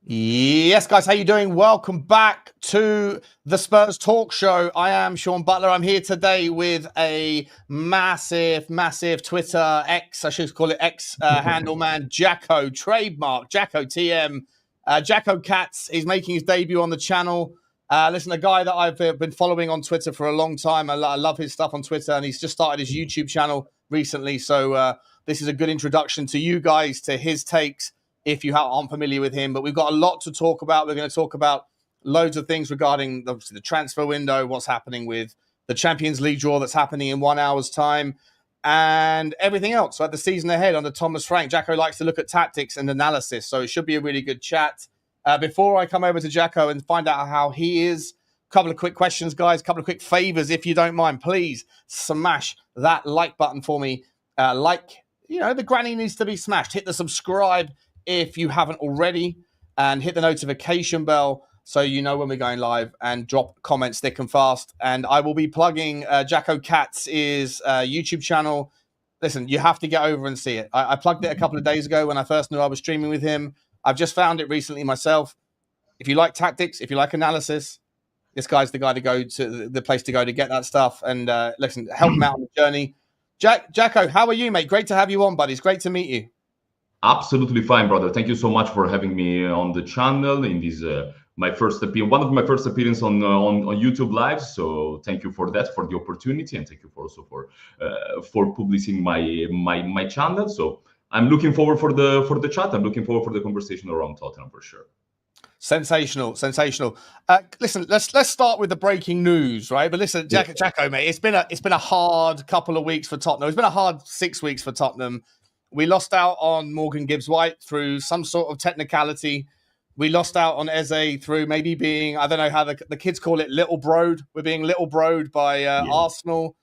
Yes, guys, how you doing? Welcome back to the Spurs Talk Show. I am Sean Butler. I'm here today with a massive Twitter X, I should call it X handle man, Jaco, trademark, Jaco TM. Jaco Cats is making his debut on the channel. Listen, a guy that I've been following on Twitter for a long time. I love his stuff on Twitter, and he's just started his YouTube channel recently. So this is a good introduction to you guys, to his takes, if you aren't familiar with him. But we've got a lot to talk about. We're going to talk about loads of things regarding the transfer window, what's happening with the Champions League draw that's happening in 1 hour's time, and everything else. So at the season ahead under Thomas Frank, Jaco likes to look at tactics and analysis, so it should be a really good chat. Before I come over to Jaco and find out how he is, a couple of quick questions, guys, a couple of quick favors, if you don't mind. Please smash that like button for me. The granny needs to be smashed. Hit the subscribe if you haven't already, and hit the notification bell so you know when we're going live, and drop comments thick and fast. And I will be plugging Jaco Cats' YouTube channel. Listen, you have to get over and see it. I plugged it a couple of days ago when I first knew I was streaming with him. I've just found it recently myself. If you like tactics, if you like analysis, this guy's the guy to go to, the place to go to get that stuff. And listen, help him out on the journey. Jaco, how are you, mate? Great to have you on, buddy. It's great to meet you. Absolutely fine, brother. Thank you so much for having me on the channel in this one of my first appearance on YouTube Live. So thank you for that, for the opportunity, and thank you also for publishing my channel. So I'm looking forward for the chat. I'm looking forward for the conversation around Tottenham for sure. Sensational. Listen, let's start with the breaking news, right? But listen, Jaco, mate, it's been a hard couple of weeks for Tottenham. It's been a hard 6 weeks for Tottenham. We lost out on Morgan Gibbs-White through some sort of technicality. We lost out on Eze through maybe being, I don't know how the kids call it, little broed. We're being little broed by Arsenal.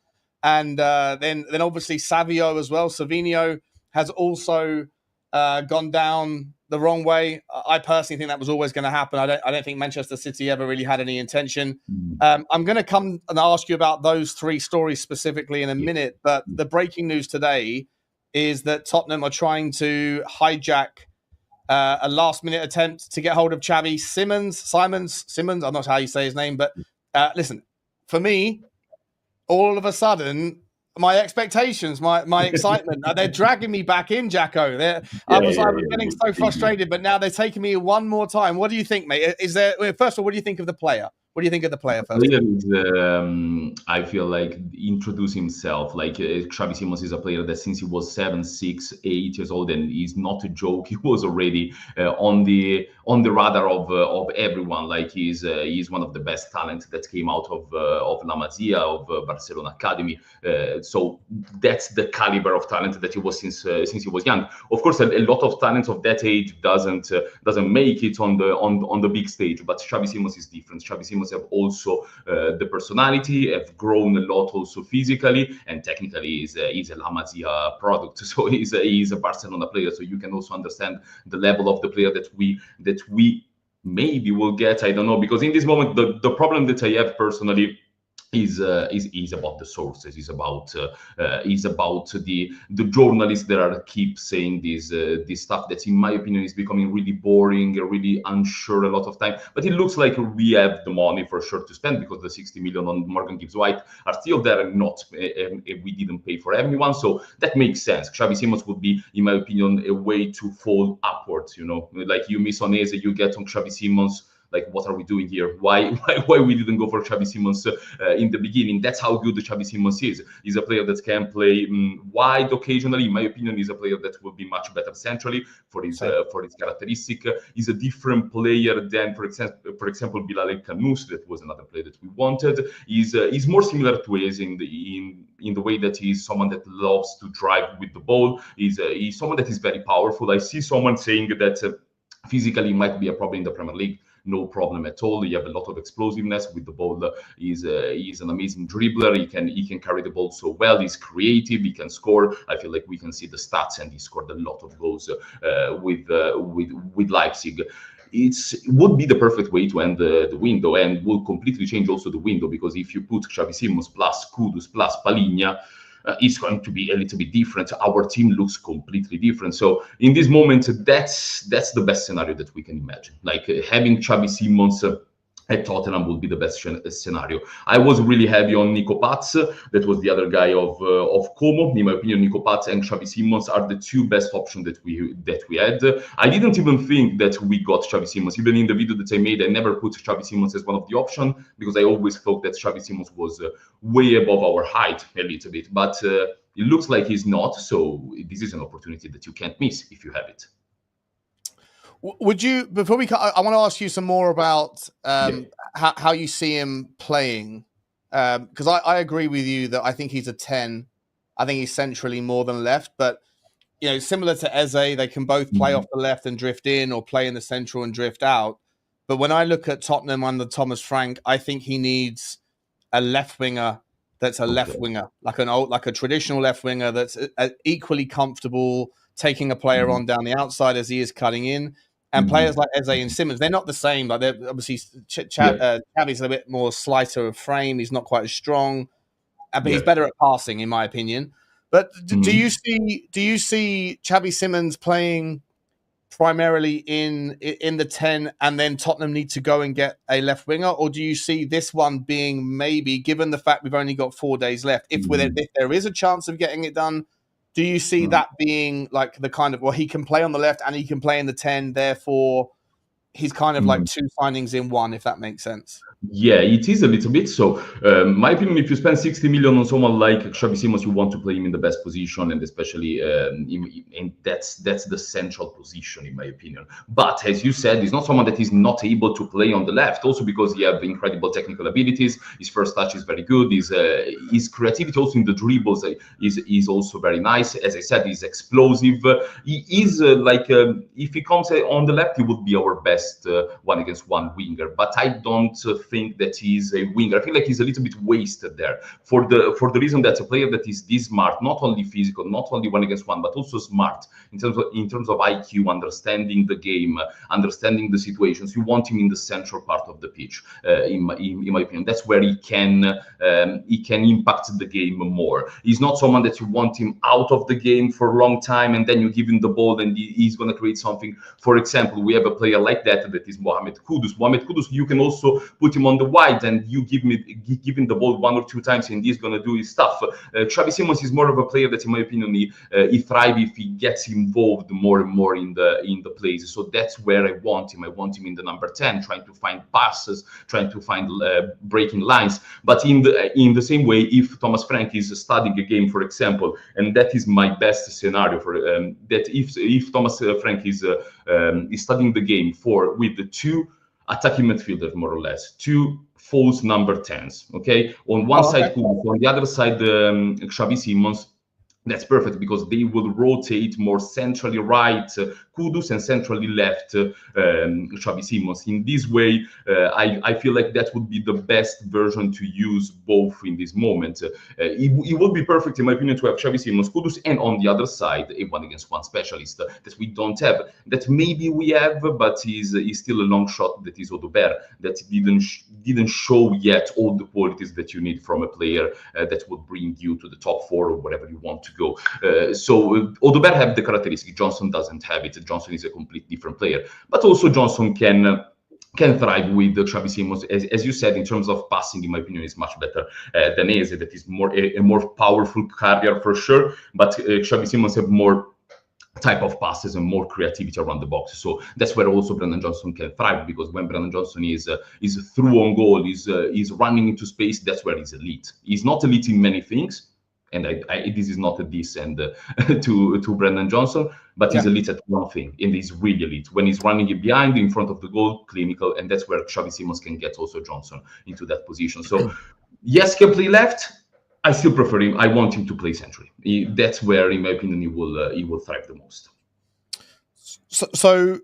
And then obviously Savio as well. Savinho has also gone down the wrong way. I personally think that was always going to happen. I don't think Manchester City ever really had any intention. I'm going to come and ask you about those three stories specifically in a minute. But the breaking news today is that Tottenham are trying to hijack a last-minute attempt to get hold of Xavi Simons. I'm not sure how you say his name, but listen, for me, all of a sudden, my expectations, my excitement, they're dragging me back in, Jaco. I was getting so frustrated, but now they're taking me one more time. What do you think, mate? First of all, what do you think of the player? What do you think of the player first? I feel like introduce himself. Like Xavi Simons is a player that since he was 7, 6, 8 years old, and he's not a joke. He was already on the radar of everyone. Like he's one of the best talents that came out of La Masia, of Barcelona Academy. So that's the caliber of talent that he was since he was young. Of course, a lot of talents of that age doesn't make it on the big stage. But Xavi Simons is different. Xavi Simons have also the personality, have grown a lot also physically, and technically is a La Masia product. So he's a Barcelona player. So you can also understand the level of the player that we maybe will get. I don't know, because in this moment the problem that I have personally is about the sources, is about the journalists that are keep saying this stuff that in my opinion is becoming really boring, really unsure a lot of time. But it looks like we have the money for sure to spend, because the 60 million on Morgan Gibbs-White are still there, and not we didn't pay for everyone, so that makes sense. Xavi Simons would be, in my opinion, a way to fall upwards. Like you miss on Eze, you get on Xavi Simons. Like, what are we doing here? Why we didn't go for Xavi Simons in the beginning? That's how good Xavi Simons is. He's a player that can play wide occasionally. In my opinion, he's a player that will be much better centrally for his characteristic. He's a different player than, for example, Bilal El-Khanous. That was another player that we wanted. He's more similar to Eze in the way that he's someone that loves to drive with the ball. He's someone that is very powerful. I see someone saying that physically might be a problem in the Premier League. No problem at all. You have a lot of explosiveness with the ball. He's an amazing dribbler. He can carry the ball so well. He's creative. He can score. I feel like we can see the stats, and he scored a lot of goals with Leipzig. It would be the perfect way to end the window, and will completely change also the window, because if you put Xavi Simons plus Kudus plus Palhinha, is going to be a little bit different. Our team looks completely different. So in this moment, that's the best scenario that we can imagine. Like having Xavi Simons at Tottenham would be the best scenario. I was really heavy on Nico Paz. That was the other guy of Como. In my opinion, Nico Paz and Xavi Simons are the two best options that we had. I didn't even think that we got Xavi Simons. Even in the video that I made, I never put Xavi Simons as one of the options because I always thought that Xavi Simons was way above our height a little bit. But it looks like he's not. So this is an opportunity that you can't miss if you have it. Would you, before we, I want to ask you some more about how you see him playing, because I agree with you that I think he's a 10. I think he's centrally more than left, but similar to Eze, they can both play off the left and drift in, or play in the central and drift out. But when I look at Tottenham under Thomas Frank, I think he needs a left winger that's a left winger, like a traditional left winger that's equally comfortable taking a player on down the outside as he is cutting in. And players like Eze and Simons, they're not the same. Like they're obviously Xavi's a bit more slighter of frame. He's not quite as strong, but he's better at passing, in my opinion. But do you see Xavi Simons playing primarily in the 10, and then Tottenham need to go and get a left winger, or do you see this one being maybe, given the fact we've only got 4 days left, if there is a chance of getting it done? Do you see that being like the kind of, well, he can play on the left and he can play in the 10, therefore he's kind of like two signings in one, if that makes sense? Yeah, it is a little bit. So, my opinion, if you spend 60 million on someone like Xavi Simons, you want to play him in the best position, and especially, and that's the central position, in my opinion. But as you said, he's not someone that is not able to play on the left, also because he has incredible technical abilities. His first touch is very good. His creativity also in the dribbles is also very nice. As I said, he's explosive. He is if he comes on the left, he would be our best one-against-one winger. But I don't think that he's a winger. I feel like he's a little bit wasted there for the reason that a player that is this smart, not only physical, not only one against one, but also smart in terms of IQ, understanding the game, understanding the situations. You want him in the central part of the pitch. In my opinion, that's where he can impact the game more. He's not someone that you want him out of the game for a long time and then you give him the ball and he's going to create something. For example, we have a player like that is Mohamed Kudus. Mohamed Kudus, you can also put him on the wide and you give him the ball 1 or 2 times and he's going to do his stuff. Xavi Simons is more of a player that, in my opinion, he thrives if he gets involved more and more in the plays. So that's where I want him. I want him in the number 10, trying to find passes, trying to find breaking lines. But in the same way, if Thomas Frank is studying a game, for example, and that is my best scenario for that, if Thomas Frank is studying the game with the 2 attacking midfielders, more or less, 2 false number 10s. Okay, on one side, Kudus, on the other side, Xavi Simons. That's perfect because they will rotate more centrally right Kudus and centrally left Xavi Simons. In this way, I feel like that would be the best version to use both in this moment. It would be perfect, in my opinion, to have Xavi Simons, Kudus, and on the other side, a 1-against-1 specialist that we don't have. That maybe we have, but is still a long shot. That is Odegaard, that didn't show yet all the qualities that you need from a player that would bring you to the top 4 or whatever you want to go. So Odegaard have the characteristic. Johnson doesn't have it. Johnson is a complete different player, but also Johnson can thrive with Xavi Simons. As you said, in terms of passing, in my opinion, is much better than Eze. That is a more powerful carrier for sure, but Xavi Simons have more type of passes and more creativity around the box. So that's where also Brennan Johnson can thrive, because when Brennan Johnson is through on goal, is running into space, that's where he's elite. He's not elite in many things, and this is not a diss and to Brennan Johnson, but he's elite at one thing, and he's really elite when he's running it behind, in front of the goal, clinical, and that's where Xavi Simons can get also Johnson into that position. So yes, can play left. I still prefer him. I want him to play centrally. That's where, in my opinion, he will thrive the most. So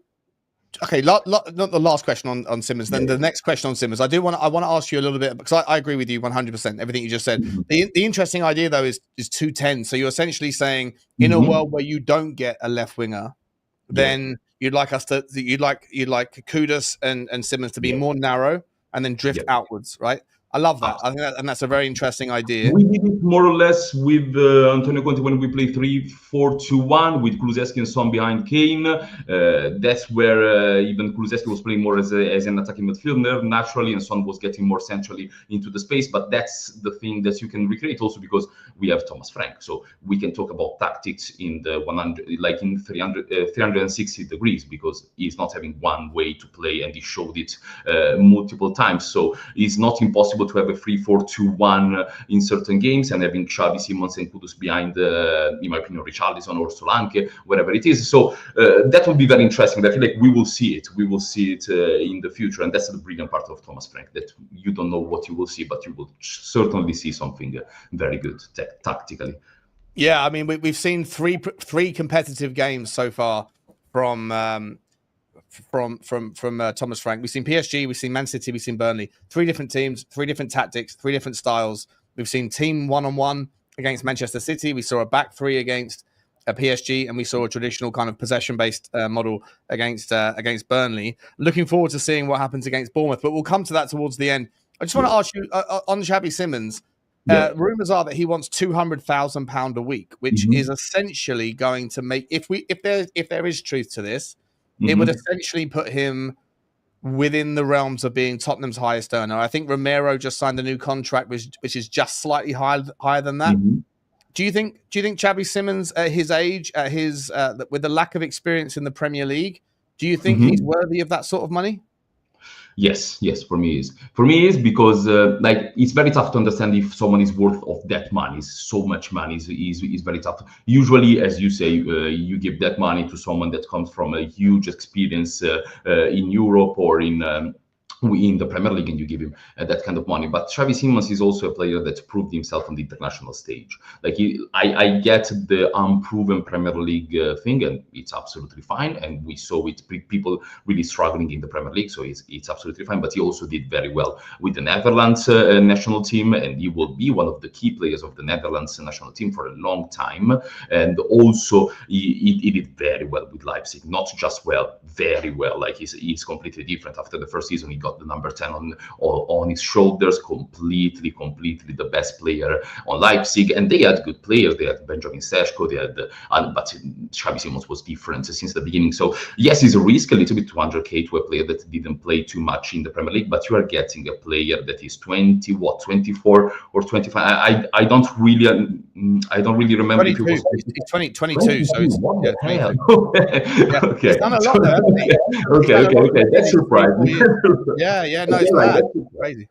okay, not the last question on Simons. Then the next question on Simons, I want to ask you a little bit, because I agree with you 100%. Everything you just said. The interesting idea though is 210. So you're essentially saying, in a world where you don't get a left winger, then you'd like Kudus and Simons to be more narrow and then drift outwards, right? I love that. I think and that's a very interesting idea. We did it more or less with Antonio Conte when we played 3-4-2-1 with Kulusevski and Son behind Kane. That's where even Kulusevski was playing more as an attacking midfielder naturally, and Son was getting more centrally into the space. But that's the thing that you can recreate also because we have Thomas Frank, so we can talk about tactics in the 360 degrees because he's not having one way to play, and he showed it multiple times. So it's not impossible to have a 3-4-2-1 in certain games and having Xavi Simons and Kudus behind, in my opinion, Richalison or Solanke, wherever it is. So that would be very interesting. I feel like we will see it. We will see it in the future, and that's the brilliant part of Thomas Frank, that you don't know what you will see, but you will certainly see something very good tactically. Yeah, I mean, we've seen three competitive games so far from Thomas Frank. We've seen PSG, we've seen Man City, we've seen Burnley. 3 different teams, 3 different tactics, 3 different styles. We've seen team 1-on-1 against Manchester City. We saw a back 3 against PSG, and we saw a traditional kind of possession-based model against Burnley. Looking forward to seeing what happens against Bournemouth, but we'll come to that towards the end. I just want to ask you on Xavi Simons. Rumors are that he wants £200,000 a week, which is essentially going to make, if there is truth to this, it would essentially put him within the realms of being Tottenham's highest earner. I think Romero just signed a new contract, which is just slightly higher than that. Do you think Xavi Simons at his age, with the lack of experience in the Premier League, do you think he's worthy of that sort of money? Yes, for me is because like it's very tough to understand if someone is worth of that money. So much money is very tough. Usually, as you say, you give that money to someone that comes from a huge experience in Europe or in the Premier League, and you give him that kind of money. But Xavi Simons is also a player that proved himself on the international stage. Like I get the unproven Premier League thing, and it's absolutely fine. And we saw it people really struggling in the Premier League, so it's absolutely fine. But he also did very well with the Netherlands national team, and he will be one of the key players of the Netherlands national team for a long time. And also he did very well with Leipzig, not just well, very well. Like he's completely different. After the first season, he got the number 10 on his shoulders, completely the best player on Leipzig. And they had good players. They had Benjamin Sesko, they had but Xavi Simons was different since the beginning. So yes, it's a risk, a little bit, 200k to a player that didn't play too much in the Premier League, but you are getting a player that is 24 or 25. I don't really remember. 22. If it was He's 22, so it's what the hell? Okay. He's done a lot there, hasn't he? Okay. That's surprising. Yeah, no, it's mad. Crazy.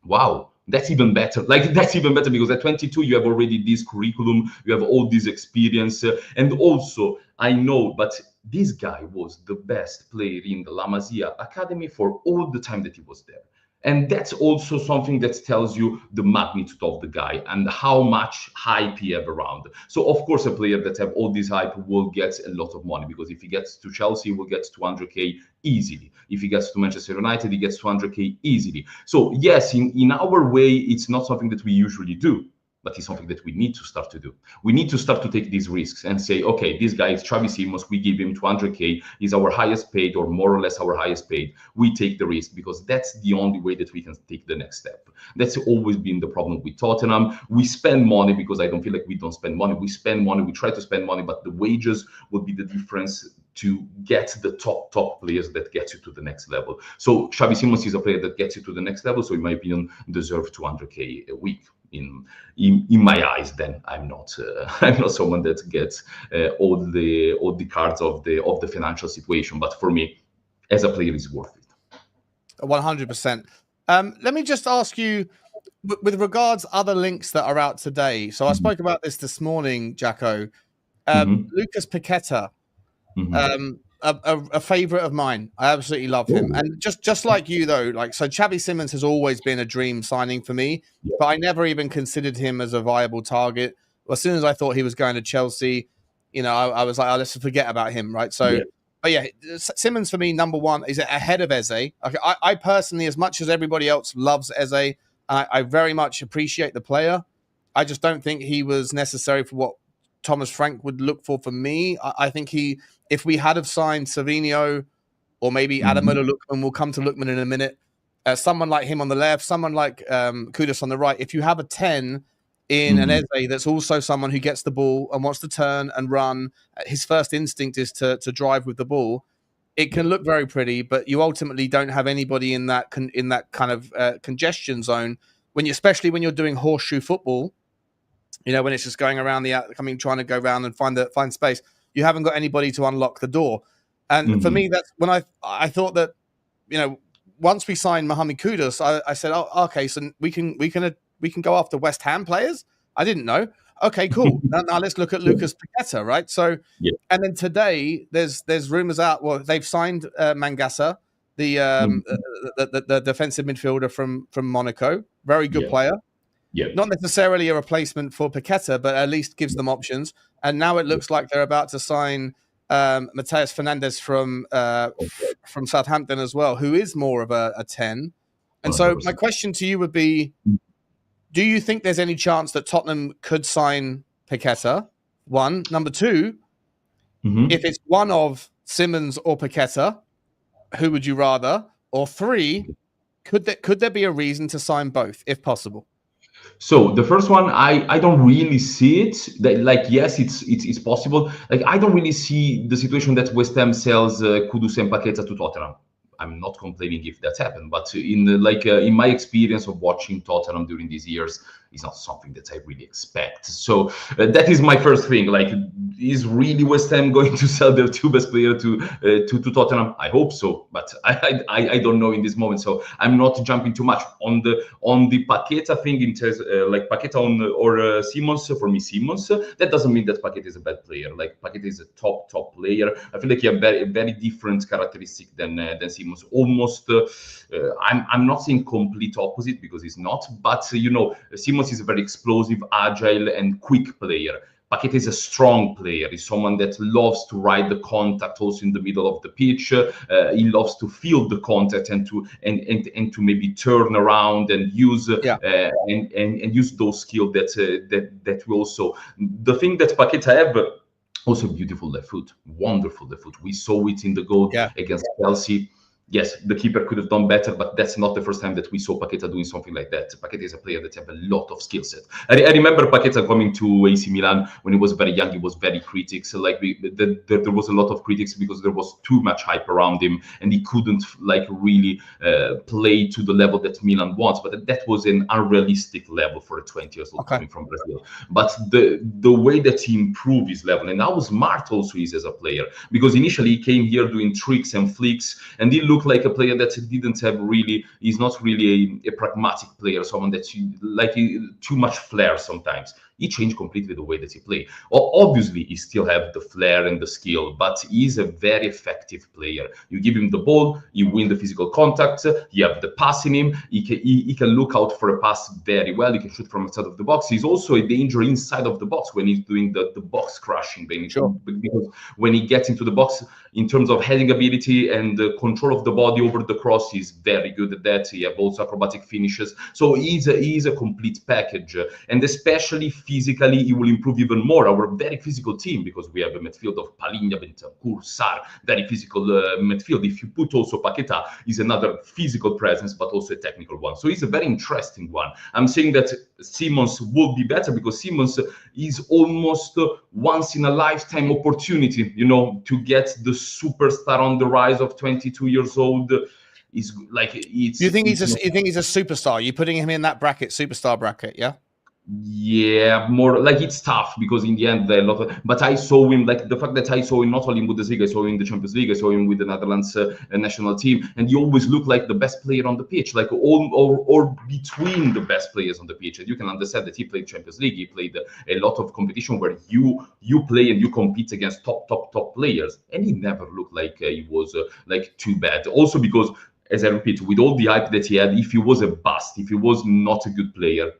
Wow. That's even better. That's even better because at 22 you have already this curriculum, you have all this experience, and also I know, but this guy was the best player in the La Masia Academy for all the time that he was there. And that's also something that tells you the magnitude of the guy and how much hype he have around. So of course, a player that have all this hype will get a lot of money, because if he gets to Chelsea, he will get 200k easily. If he gets to Manchester United, he gets 200k easily. So yes, in our way, it's not something that we usually do, but it's something that we need to start to do. We need to start to take these risks and say, okay, this guy is Xavi Simons, we give him 200k, he's our highest paid, or more or less our highest paid. We take the risk because that's the only way that we can take the next step. That's always been the problem with Tottenham. We spend money because I don't feel like we don't spend money. We spend money, we try to spend money, but the wages would be the difference to get the top players that get you to the next level. So Xavi Simons is a player that gets you to the next level, so in my opinion, deserve 200k a week. In my eyes, then I'm not someone that gets all the cards of the financial situation. But for me, as a player, it's worth it. 100%. Let me just ask you, with regards other links that are out today. So I spoke about this morning, Jaco. Lucas Paquetá, a favorite of mine. I absolutely love him. And just like you, though, so Xavi Simons has always been a dream signing for me, but I never even considered him as a viable target. As soon as I thought he was going to Chelsea, I was like, oh, let's forget about him, right? So, but yeah, Simons for me, number one, is ahead of Eze. I personally, as much as everybody else loves Eze, I very much appreciate the player. I just don't think he was necessary for what Thomas Frank would look for me. I think if we had have signed Savinho or maybe Adamola Lookman, we'll come to Lookman in a minute. someone like him on the left, someone like Kudus on the right. If you have a 10 in an Eze that's also someone who gets the ball and wants to turn and run, his first instinct is to drive with the ball. It can look very pretty, but you ultimately don't have anybody in that kind of congestion zone especially when you're doing horseshoe football. When it's just going around trying to go around and find space. You haven't got anybody to unlock the door. And for me, that's when I thought that, once we signed Mohamed Kudus, I said, oh, okay, so we can go after West Ham players. I didn't know. Okay, cool. Now let's look at Lucas Paquetá, right? So, and then today there's rumors out. Well, they've signed Mangasa, the defensive midfielder from Monaco, very good player. Yeah. Not necessarily a replacement for Paquetá, but at least gives them options. And now it looks like they're about to sign Mateus Fernandes from Southampton as well, who is more of a 10. And 100%. So my question to you would be, do you think there's any chance that Tottenham could sign Paquetá? One. Number two, if it's one of Simons or Paquetá, who would you rather? Or three, could there be a reason to sign both, if possible? So the first one, I don't really see it. Yes, it's possible. I don't really see the situation that West Ham sells Kudus and Paquetá to Tottenham. I'm not complaining if that's happened, but in my experience of watching Tottenham during these years, it's not something that I really expect. So that is my first thing. Is really West Ham going to sell their two best players to Tottenham? I hope so, but I don't know in this moment. So I'm not jumping too much on the Paquetá thing. In terms Paquetá or Simons. For me, Simons. That doesn't mean that Paquetá is a bad player. Paquetá is a top player. I feel like he has a very different characteristic than Simons. Almost, I'm not saying complete opposite because he's not, but Simons is a very explosive, agile, and quick player. Paquetá is a strong player. He's someone that loves to ride the contact also in the middle of the pitch. He loves to feel the contact and to maybe turn around and use and use those skills that we also. The thing that Paquetá have. Also beautiful left foot, wonderful left foot. We saw it in the goal against Chelsea. Yes, the keeper could have done better, but that's not the first time that we saw Paquetá doing something like that. Paquetá is a player that has a lot of skill set. I remember Paquetá coming to AC Milan when he was very young. He was very critics. There was a lot of critics because there was too much hype around him, and he couldn't really play to the level that Milan wants. But that was an unrealistic level for a 20 years old coming from Brazil. But the way that he improved his level, and how smart also he is as a player, because initially he came here doing tricks and flicks, and he looked like a player that didn't have really, he's not really a pragmatic player, someone that too much flair sometimes. He changed completely the way that he played. Obviously, he still have the flair and the skill, but he's a very effective player. You give him the ball, you win the physical contact, you have the pass in him, he can look out for a pass very well, he can shoot from outside of the box. He's also a danger inside of the box when he's doing the box crashing, because when he gets into the box, in terms of heading ability and the control of the body over the cross, he's very good at that. He have also acrobatic finishes. So he's a complete package. And especially physically, he will improve even more. Our very physical team, because we have a midfield of Palhinha, Bentancur, Sarr, very physical midfield. If you put also Paquetá, he's another physical presence, but also a technical one. So he's a very interesting one. I'm saying that Simons will be better because Simons is almost once in a lifetime opportunity, to get the superstar on the rise of 22 years old. Is you think he's a superstar? You're putting him in that superstar bracket, yeah? Yeah, more it's tough because in the end there are a lot of, but I saw him the fact that I saw him not only in Bundesliga, I saw him in the Champions League, I saw him with the Netherlands national team, and he always looked like the best player on the pitch, or between the best players on the pitch. And you can understand that he played Champions League, he played a lot of competition where you play and you compete against top players, and he never looked like he was too bad. Also because, as I repeat, with all the hype that he had, if he was a bust, if he was not a good player,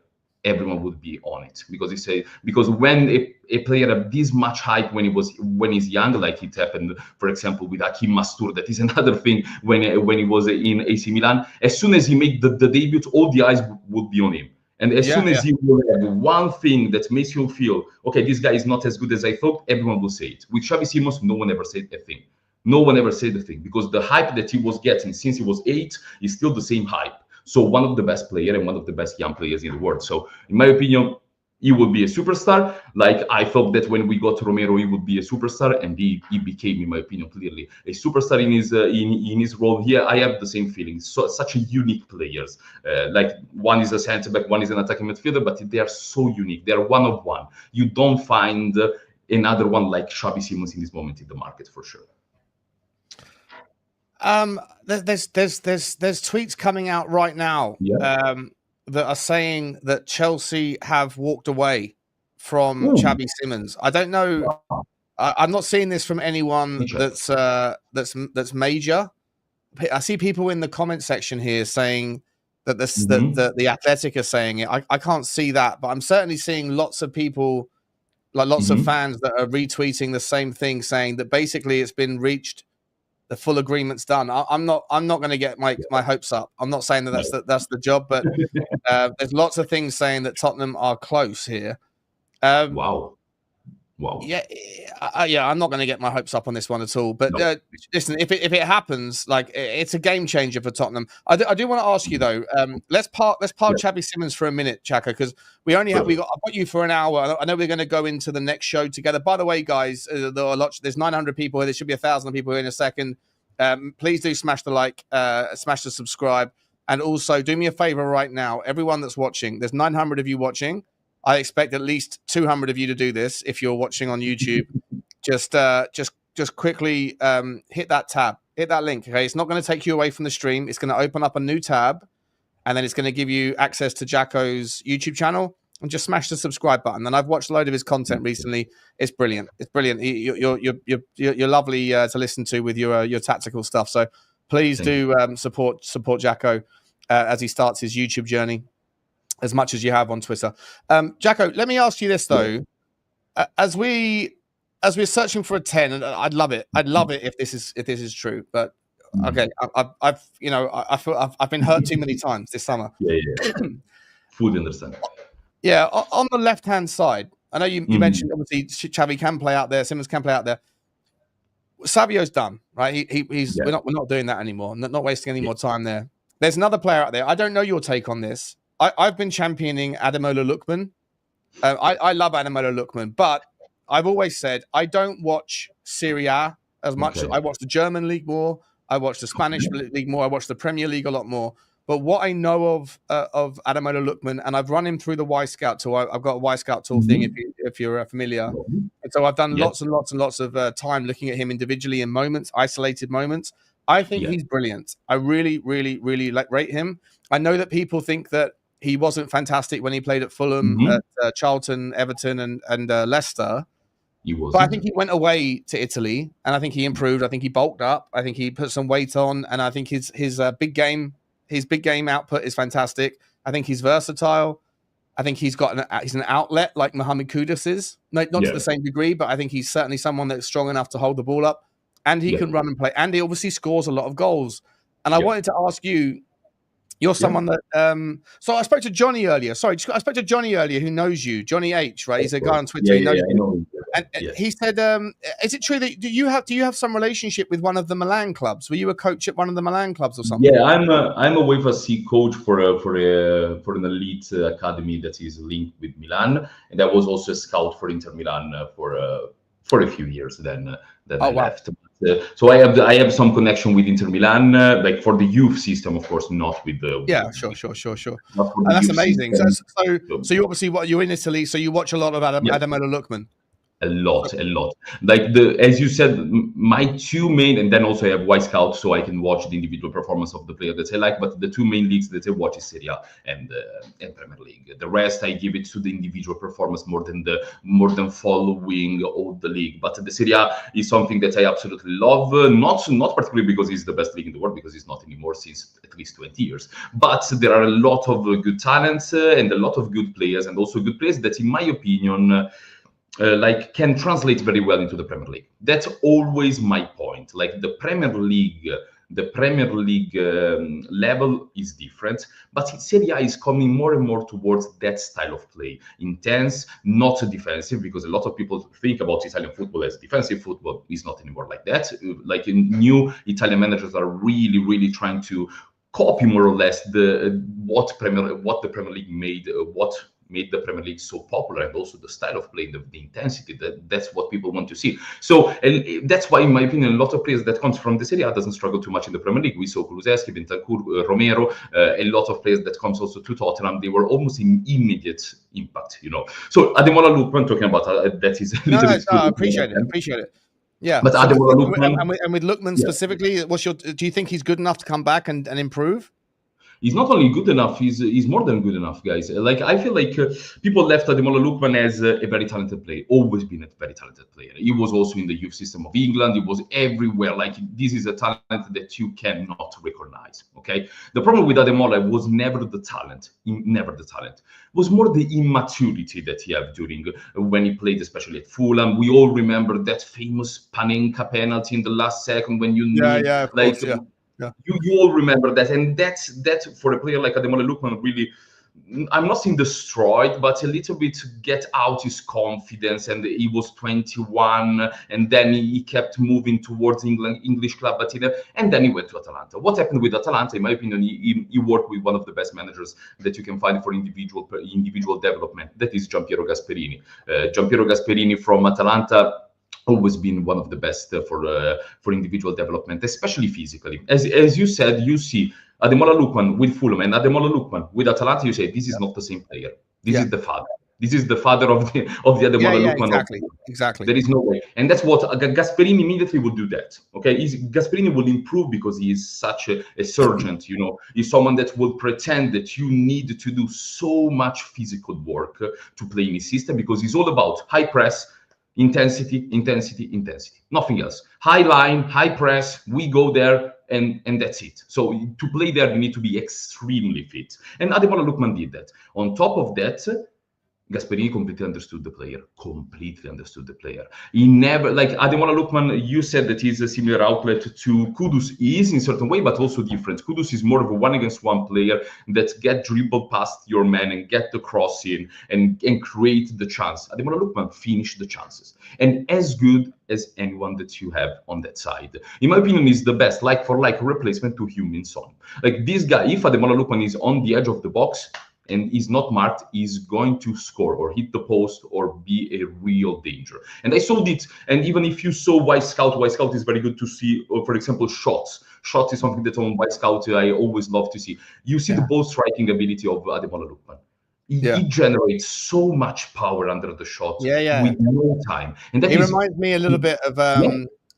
everyone would be on it, because when a player have this much hype when he's young, like it happened, for example, with Hakim Mastur, that is another thing when he was in AC Milan. As soon as he made the debut, all the eyes would be on him. And as soon as he will have one thing that makes you feel, okay, this guy is not as good as I thought, everyone will say it. With Xavi Simons, no one ever said a thing. No one ever said the thing, because the hype that he was getting since he was 8 is still the same hype. So one of the best players and one of the best young players in the world. So in my opinion, he would be a superstar. Like I thought that when we got Romero, he would be a superstar, and he became, in my opinion, clearly a superstar in his role here. I have the same feeling. So such a unique players. Like one is a centre back, one is an attacking midfielder, but they are so unique. They are one of one. You don't find another one like Xavi Simons in this moment in the market for sure. There's tweets coming out right now. Yeah. That are saying that Chelsea have walked away from Xavi Simons. I don't know. Wow. I'm not seeing this from anyone that's major. I see people in the comment section here saying that the Athletic are saying it. I can't see that, but I'm certainly seeing lots of people, like lots of fans, that are retweeting the same thing, saying that basically it's been reached. The full agreement's done. I'm not going to get my hopes up. I'm not saying that that's the job, but there's lots of things saying that Tottenham are close here. Wow. Yeah, I'm not going to get my hopes up on this one at all. But listen, if it happens, like it's a game changer for Tottenham. I do want to ask you though. Let's park Xavi Simons for a minute, Jaco, because I've got you for an hour. I know we're going to go into the next show together. By the way, guys, there's 900 people here. There should be 1,000 people here in a second. Please do smash the like, smash the subscribe, and also do me a favor right now. Everyone that's watching, there's 900 of you watching. I expect at least 200 of you to do this if you're watching on YouTube. Just quickly hit that tab, hit that link. Okay, it's not going to take you away from the stream. It's going to open up a new tab, and then it's going to give you access to Jaco's YouTube channel. And just smash the subscribe button. And I've watched a load of his content recently. It's brilliant. It's brilliant. You're lovely to listen to with your tactical stuff. So please do support Jaco as he starts his YouTube journey, as much as you have on Twitter. Jaco, let me ask you this though: as we're searching for a 10, and I'd love it if this is true. But okay, I've been hurt too many times this summer. Yeah. Fully understand. Yeah, on the left-hand side, I know you mentioned obviously Xavi can play out there, Simons can play out there. Savio's done, right? We're not doing that anymore. Not wasting any more time there. There's another player out there. I don't know your take on this. I've been championing Adamola Lookman. I love Adamola Lookman, but I've always said I don't watch Serie A as much. I watch the German league more. I watch the Spanish league more. I watch the Premier League a lot more. But what I know of Adamola Lookman, and I've run him through the Y Scout tool. I've got a Y Scout tool thing if you're familiar. And so I've done lots and lots of time looking at him individually in moments, isolated moments. I think he's brilliant. I really, really, really rate him. I know that people think that he wasn't fantastic when he played at Fulham, at Charlton, Everton, and Leicester. He wasn't. But I think he went away to Italy, and I think he improved. I think he bulked up. I think he put some weight on, and I think his big game output is fantastic. I think he's versatile. I think he's an outlet like Mohamed Kudus is. Not to the same degree, but I think he's certainly someone that's strong enough to hold the ball up, and he can run and play. And he obviously scores a lot of goals. And I wanted to ask you, you're someone that so I spoke to Johnny earlier. I spoke to Johnny earlier who knows you, Johnny H, right? He's a guy on Twitter who knows you. And he said, is it true that do you have some relationship with one of the Milan clubs? Were you a coach at one of the Milan clubs or something? Yeah, I'm a UEFA C coach for an elite academy that is linked with Milan, and I was also a scout for Inter Milan for a few years. Then I left. So I have some connection with Inter Milan, like for the youth system, of course, not with the. Yeah, sure. And that's amazing. So you obviously you're in Italy, so you watch a lot of Adamola Lookman. A lot. Like as you said, my two main, and then also I have Y Scout, so I can watch the individual performance of the player that I like. But the two main leagues that I watch is Serie A and Premier League. The rest I give it to the individual performance more than following all the league. But the Serie A is something that I absolutely love. Not particularly because it's the best league in the world, because it's not anymore since at least 20 years. But there are a lot of good talents and a lot of good players, and also good players that, in my opinion, can translate very well into the Premier League. That's always my point. Like the Premier League the Premier League level is different, but Serie A is coming more and more towards that style of play. Intense, not defensive, because a lot of people think about Italian football as defensive football. It's not anymore like that. Like new Italian managers are really trying to copy more or less what the Premier League made, what made the Premier League so popular, and also the style of play, the intensity. That's what people want to see. So, and that's why, in my opinion, a lot of players that comes from the Serie A doesn't struggle too much in the Premier League. We saw Kulusevski, Bentancur, Romero, a lot of players that comes also to Tottenham. They were almost in immediate impact, you know. So Ademola Lookman, talking about that is a little bit. I appreciate it. Yeah, but so Ademola Lookman, and with Lookman specifically, do you think he's good enough to come back and improve? He's not only good enough, he's more than good enough, guys. Like, I feel like people left Ademola Lookman as a very talented player, always been a very talented player. He was also in the youth system of England. He was everywhere. Like, this is a talent that you cannot recognize, okay? The problem with Ademola was never the talent. It was more the immaturity that he had during when he played, especially at Fulham. We all remember that famous Panenka penalty in the last second when you You all remember that, and that for a player like Ademola Lookman, really, I'm not saying destroyed, but a little bit get out his confidence. And he was 21, and then he kept moving towards English club, and then he went to Atalanta. What happened with Atalanta, in my opinion, he worked with one of the best managers that you can find for individual development. That is Giampiero Gasperini. Giampiero Gasperini from Atalanta, always been one of the best for individual development, especially physically. As you said, you see Ademola Lookman with Fulham and Ademola Lookman with Atalanta. You say this is not the same player. This is the father. This is the father of the Ademola Lookman. Exactly. There is no way, and that's what Gasperini immediately would do. That Gasperini will improve because he is such a surgeon. You know, he's someone that will pretend that you need to do so much physical work to play in his system, because he's all about high press. Intensity, nothing else. High line, high press, we go there, and that's it. So to play there, you need to be extremely fit. And Ademola Lookman did that. On top of that, Gasperini completely understood the player. He never, like Ademola Lookman, you said that he's a similar outlet to Kudus. He is in a certain way, but also different. Kudus is more of a one-against-one player that get dribbled past your man and get the cross in and create the chance. Ademola Lookman finished the chances. And as good as anyone that you have on that side. In my opinion, is the best like-for-like replacement to Heung Min. Like, this guy, if Ademola Lookman is on the edge of the box, and is not marked, is going to score or hit the post or be a real danger. And I saw it, and even if you saw Wyscout is very good to see, for example, shots. Shots is something that on Wyscout I always love to see. You see the ball striking ability of Ademola Lookman. He generates so much power under the shot with no time. And that reminds me a little bit of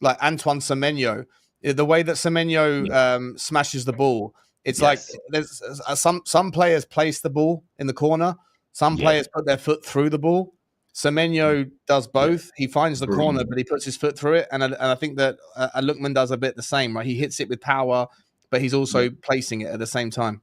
like Antoine Semenyo. The way that Semenyo smashes the ball. It's like there's some players place the ball in the corner. Some players put their foot through the ball. Semenyo does both. He finds the corner, but he puts his foot through it. And I think that Lookman does a bit the same, right? He hits it with power, but he's also placing it at the same time.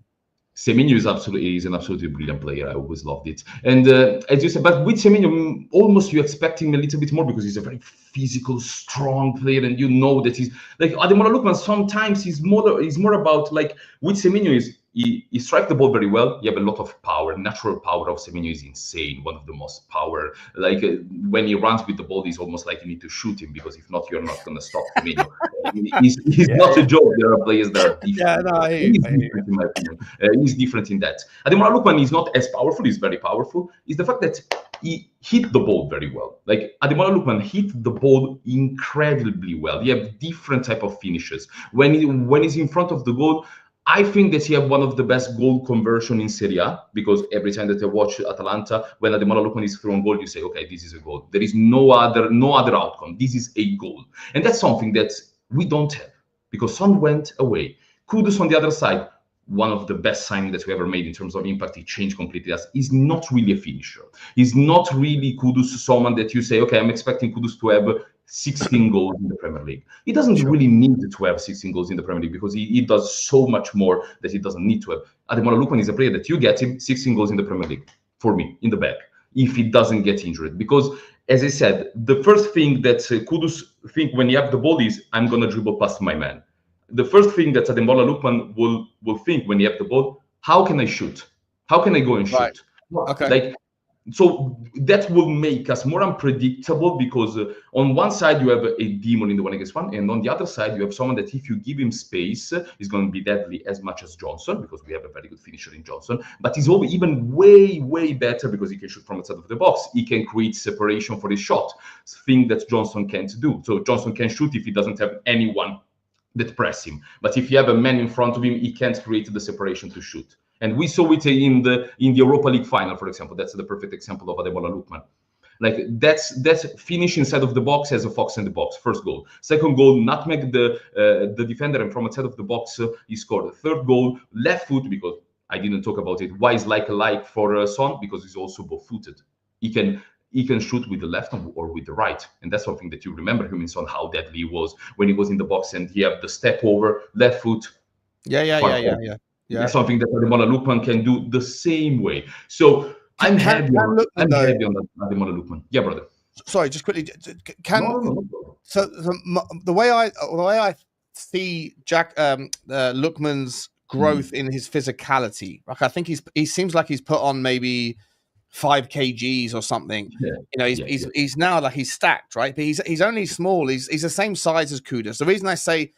Semenyo is an absolutely brilliant player. I always loved it. And as you said, but with Semenyo, almost you expect him a little bit more because he's a very physical, strong player, and you know that he's like Ademola Lookman. Sometimes he's more about, like, with Semenyo he strikes the ball very well. He have a lot of power. Natural power of Semenyo is insane. One of the most power. Like when he runs with the ball, it's almost like you need to shoot him, because if not, you're not going to stop Semenyo. He's not a joke. There are players that are different. He's different in my opinion. He's different in that. Ademola Lookman is not as powerful. He's very powerful. Is the fact that he hit the ball very well. Like Ademola Lookman hit the ball incredibly well. He have different type of finishes. When he's in front of the goal, I think that he have one of the best goal conversion in Serie A, because every time that I watch Atalanta, when Ademola Lookman is thrown goal, you say, okay, this is a goal. There is no other outcome. This is a goal. And that's something that we don't have, because Son went away. Kudus on the other side, one of the best signings that we ever made in terms of impact. He changed completely. He's not really a finisher. He's not really Kudus, someone that you say, okay, I'm expecting Kudus to have 16 goals in the Premier League. He doesn't really need to have 16 goals in the Premier League, because he does so much more that he doesn't need to have. Ademola Lookman is a player that you get him 16 goals in the Premier League, for me, in the back, if he doesn't get injured. Because, as I said, the first thing that Kudus think when you have the ball is, I'm going to dribble past my man. the first thing that Adamola Lookman will think when he have the ball, how can I shoot? How can I go and shoot? Right. Okay. Like, so that will make us more unpredictable, because on one side you have a demon in the 1-against-1, and on the other side you have someone that if you give him space is going to be deadly as much as Johnson, because we have a very good finisher in Johnson. But he's even way better because he can shoot from outside of the box. He can create separation for his shot, thing that Johnson can't do. So Johnson can shoot if he doesn't have anyone that press him. But if you have a man in front of him, he can't create the separation to shoot. And we saw it in the Europa League final, for example. That's the perfect example of Adamola Lookman. Like, that's finish inside of the box as a fox in the box. First goal. Second goal, nutmeg the defender, and from outside of the box he scored. Third goal, left foot, because I didn't talk about it. Why is like for Son? Because he's also both-footed. He can shoot with the left or with the right, and that's something that you remember him in Son, how deadly he was when he was in the box and he had the step over left foot. Yeah. It's something that Adamola Lookman can do the same way. So I'm happy on Adamola Lookman. Yeah, brother. Sorry, just quickly. So the way I see Lookman's growth in his physicality, like, I think he seems like he's put on maybe 5 kgs or something. He's now, like, he's stacked, right? But he's only small. He's the same size as Kudus. The reason I say,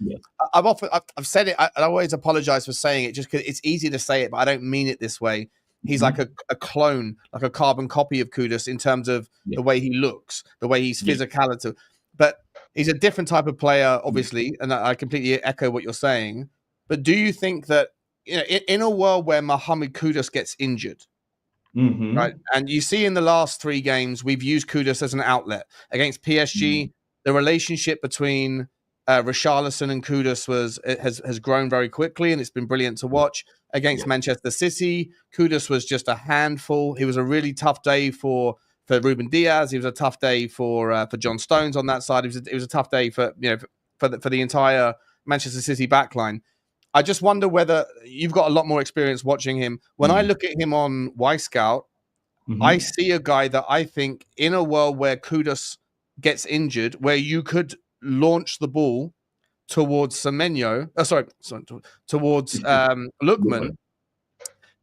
I've said it, I always apologize for saying it, just because it's easy to say it, but I don't mean it this way. He's like a clone, like a carbon copy of Kudus in terms of the way he looks, the way he's physicality. But he's a different type of player, obviously, and I completely echo what you're saying. But do you think that, in a world where Mohamed Kudus gets injured, right, and you see in the last 3 games we've used Kudus as an outlet against PSG, the relationship between Richalison and Kudus has grown very quickly, and it's been brilliant to watch. Against Manchester City, Kudus was just a handful. It was a really tough day for Ruben Diaz. It was a tough day for John Stones on that side. It was a tough day for the entire Manchester City backline. I just wonder whether you've got a lot more experience watching him. When I look at him on Y-Scout, I see a guy that I think, in a world where Kudus gets injured, where you could launch the ball towards Semenyo, towards Lookman,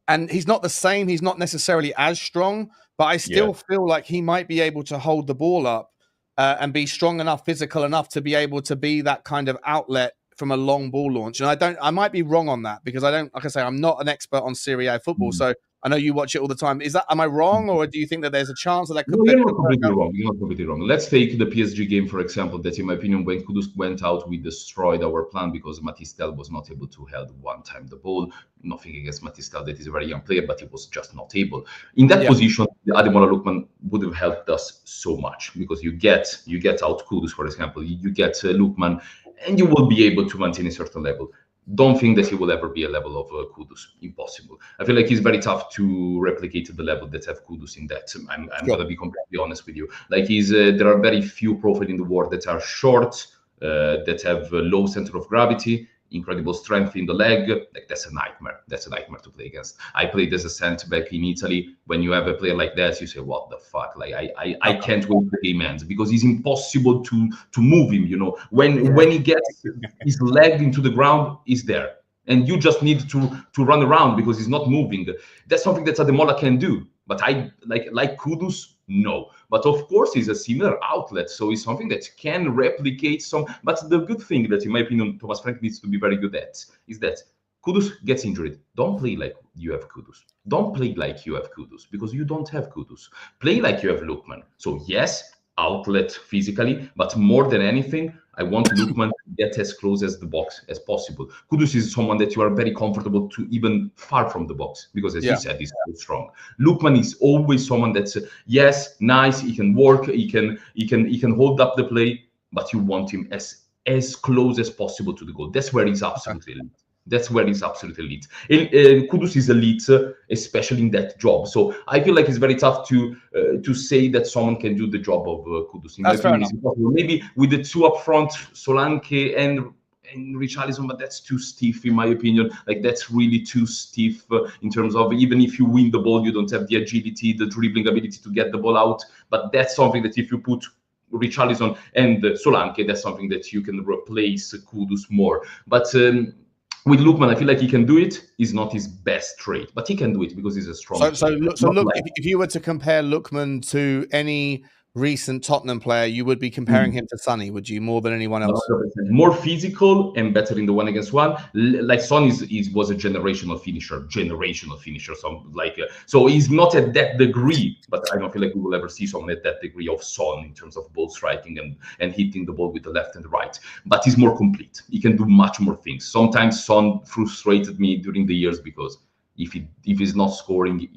and he's not the same. He's not necessarily as strong, but I still feel like he might be able to hold the ball up and be strong enough, physical enough to be able to be that kind of outlet from a long ball launch. And I might be wrong on that, because like I say, I'm not an expert on Serie A football, so I know you watch it all the time. Am I wrong, or do you think that there's a chance that could? No, you're not completely wrong. Let's take the PSG game, for example. That, in my opinion, when Kudus went out, we destroyed our plan, because Mathys Tel was not able to hold one time the ball. Nothing against Mathys Tel, that is a very young player, but he was just not able. In that position, the Adamola Lookman would have helped us so much, because you get out Kudus, for example, you get Lookman, and you will be able to maintain a certain level. Don't think that he will ever be a level of Kudus. Impossible. I feel like it's very tough to replicate the level that have Kudus in that. I'm going to be completely honest with you. Like, there are very few profiles in the world that are short, that have low center of gravity, incredible strength in the leg. Like, that's a nightmare. That's a nightmare to play against. I played as a centre back in Italy. When you have a player like that, you say, what the fuck? Like, I can't wait the game ends, because it's impossible to move him. When he gets his leg into the ground, he's there, and you just need to run around because he's not moving. That's something that Adamola can do, but I like Kudus. No, but of course he's a similar outlet, so it's something that can replicate some. But the good thing that, in my opinion, Thomas Frank needs to be very good at is that Kudus gets injured. Don't play like you have Kudus. Don't play like you have Kudus, because you don't have Kudus. Play like you have Lookman. So yes, outlet physically, but more than anything, I want Lookman to get as close as the box as possible. Kudus is someone that you are very comfortable to even far from the box, because, as you said, he's so strong. Lookman is always someone that's nice. He can work. He can hold up the play, but you want him as close as possible to the goal. That's where he's absolutely elite. That's where he's absolutely elite. Kudus is elite, especially in that job. So I feel like it's very tough to say that someone can do the job of Kudus. That's fair enough. Maybe with the two up front, Solanke and Richalison, but that's too stiff, in my opinion. Like, that's really too stiff in terms of, even if you win the ball, you don't have the agility, the dribbling ability to get the ball out. But that's something that if you put Richalison and Solanke, that's something that you can replace Kudus more. But with Lookman, I feel like he can do it. It's not his best trait, but he can do it because he's a strong player. So look, if you were to compare Lookman to any recent Tottenham player, you would be comparing him to Sonny, would you, more than anyone else? 100%. More physical and better in the 1-against-1. Like Son was a generational finisher. So he's not at that degree, but I don't feel like we will ever see someone at that degree of Son in terms of ball striking and hitting the ball with the left and the right. But he's more complete. He can do much more things. Sometimes Son frustrated me during the years because if he's not scoring,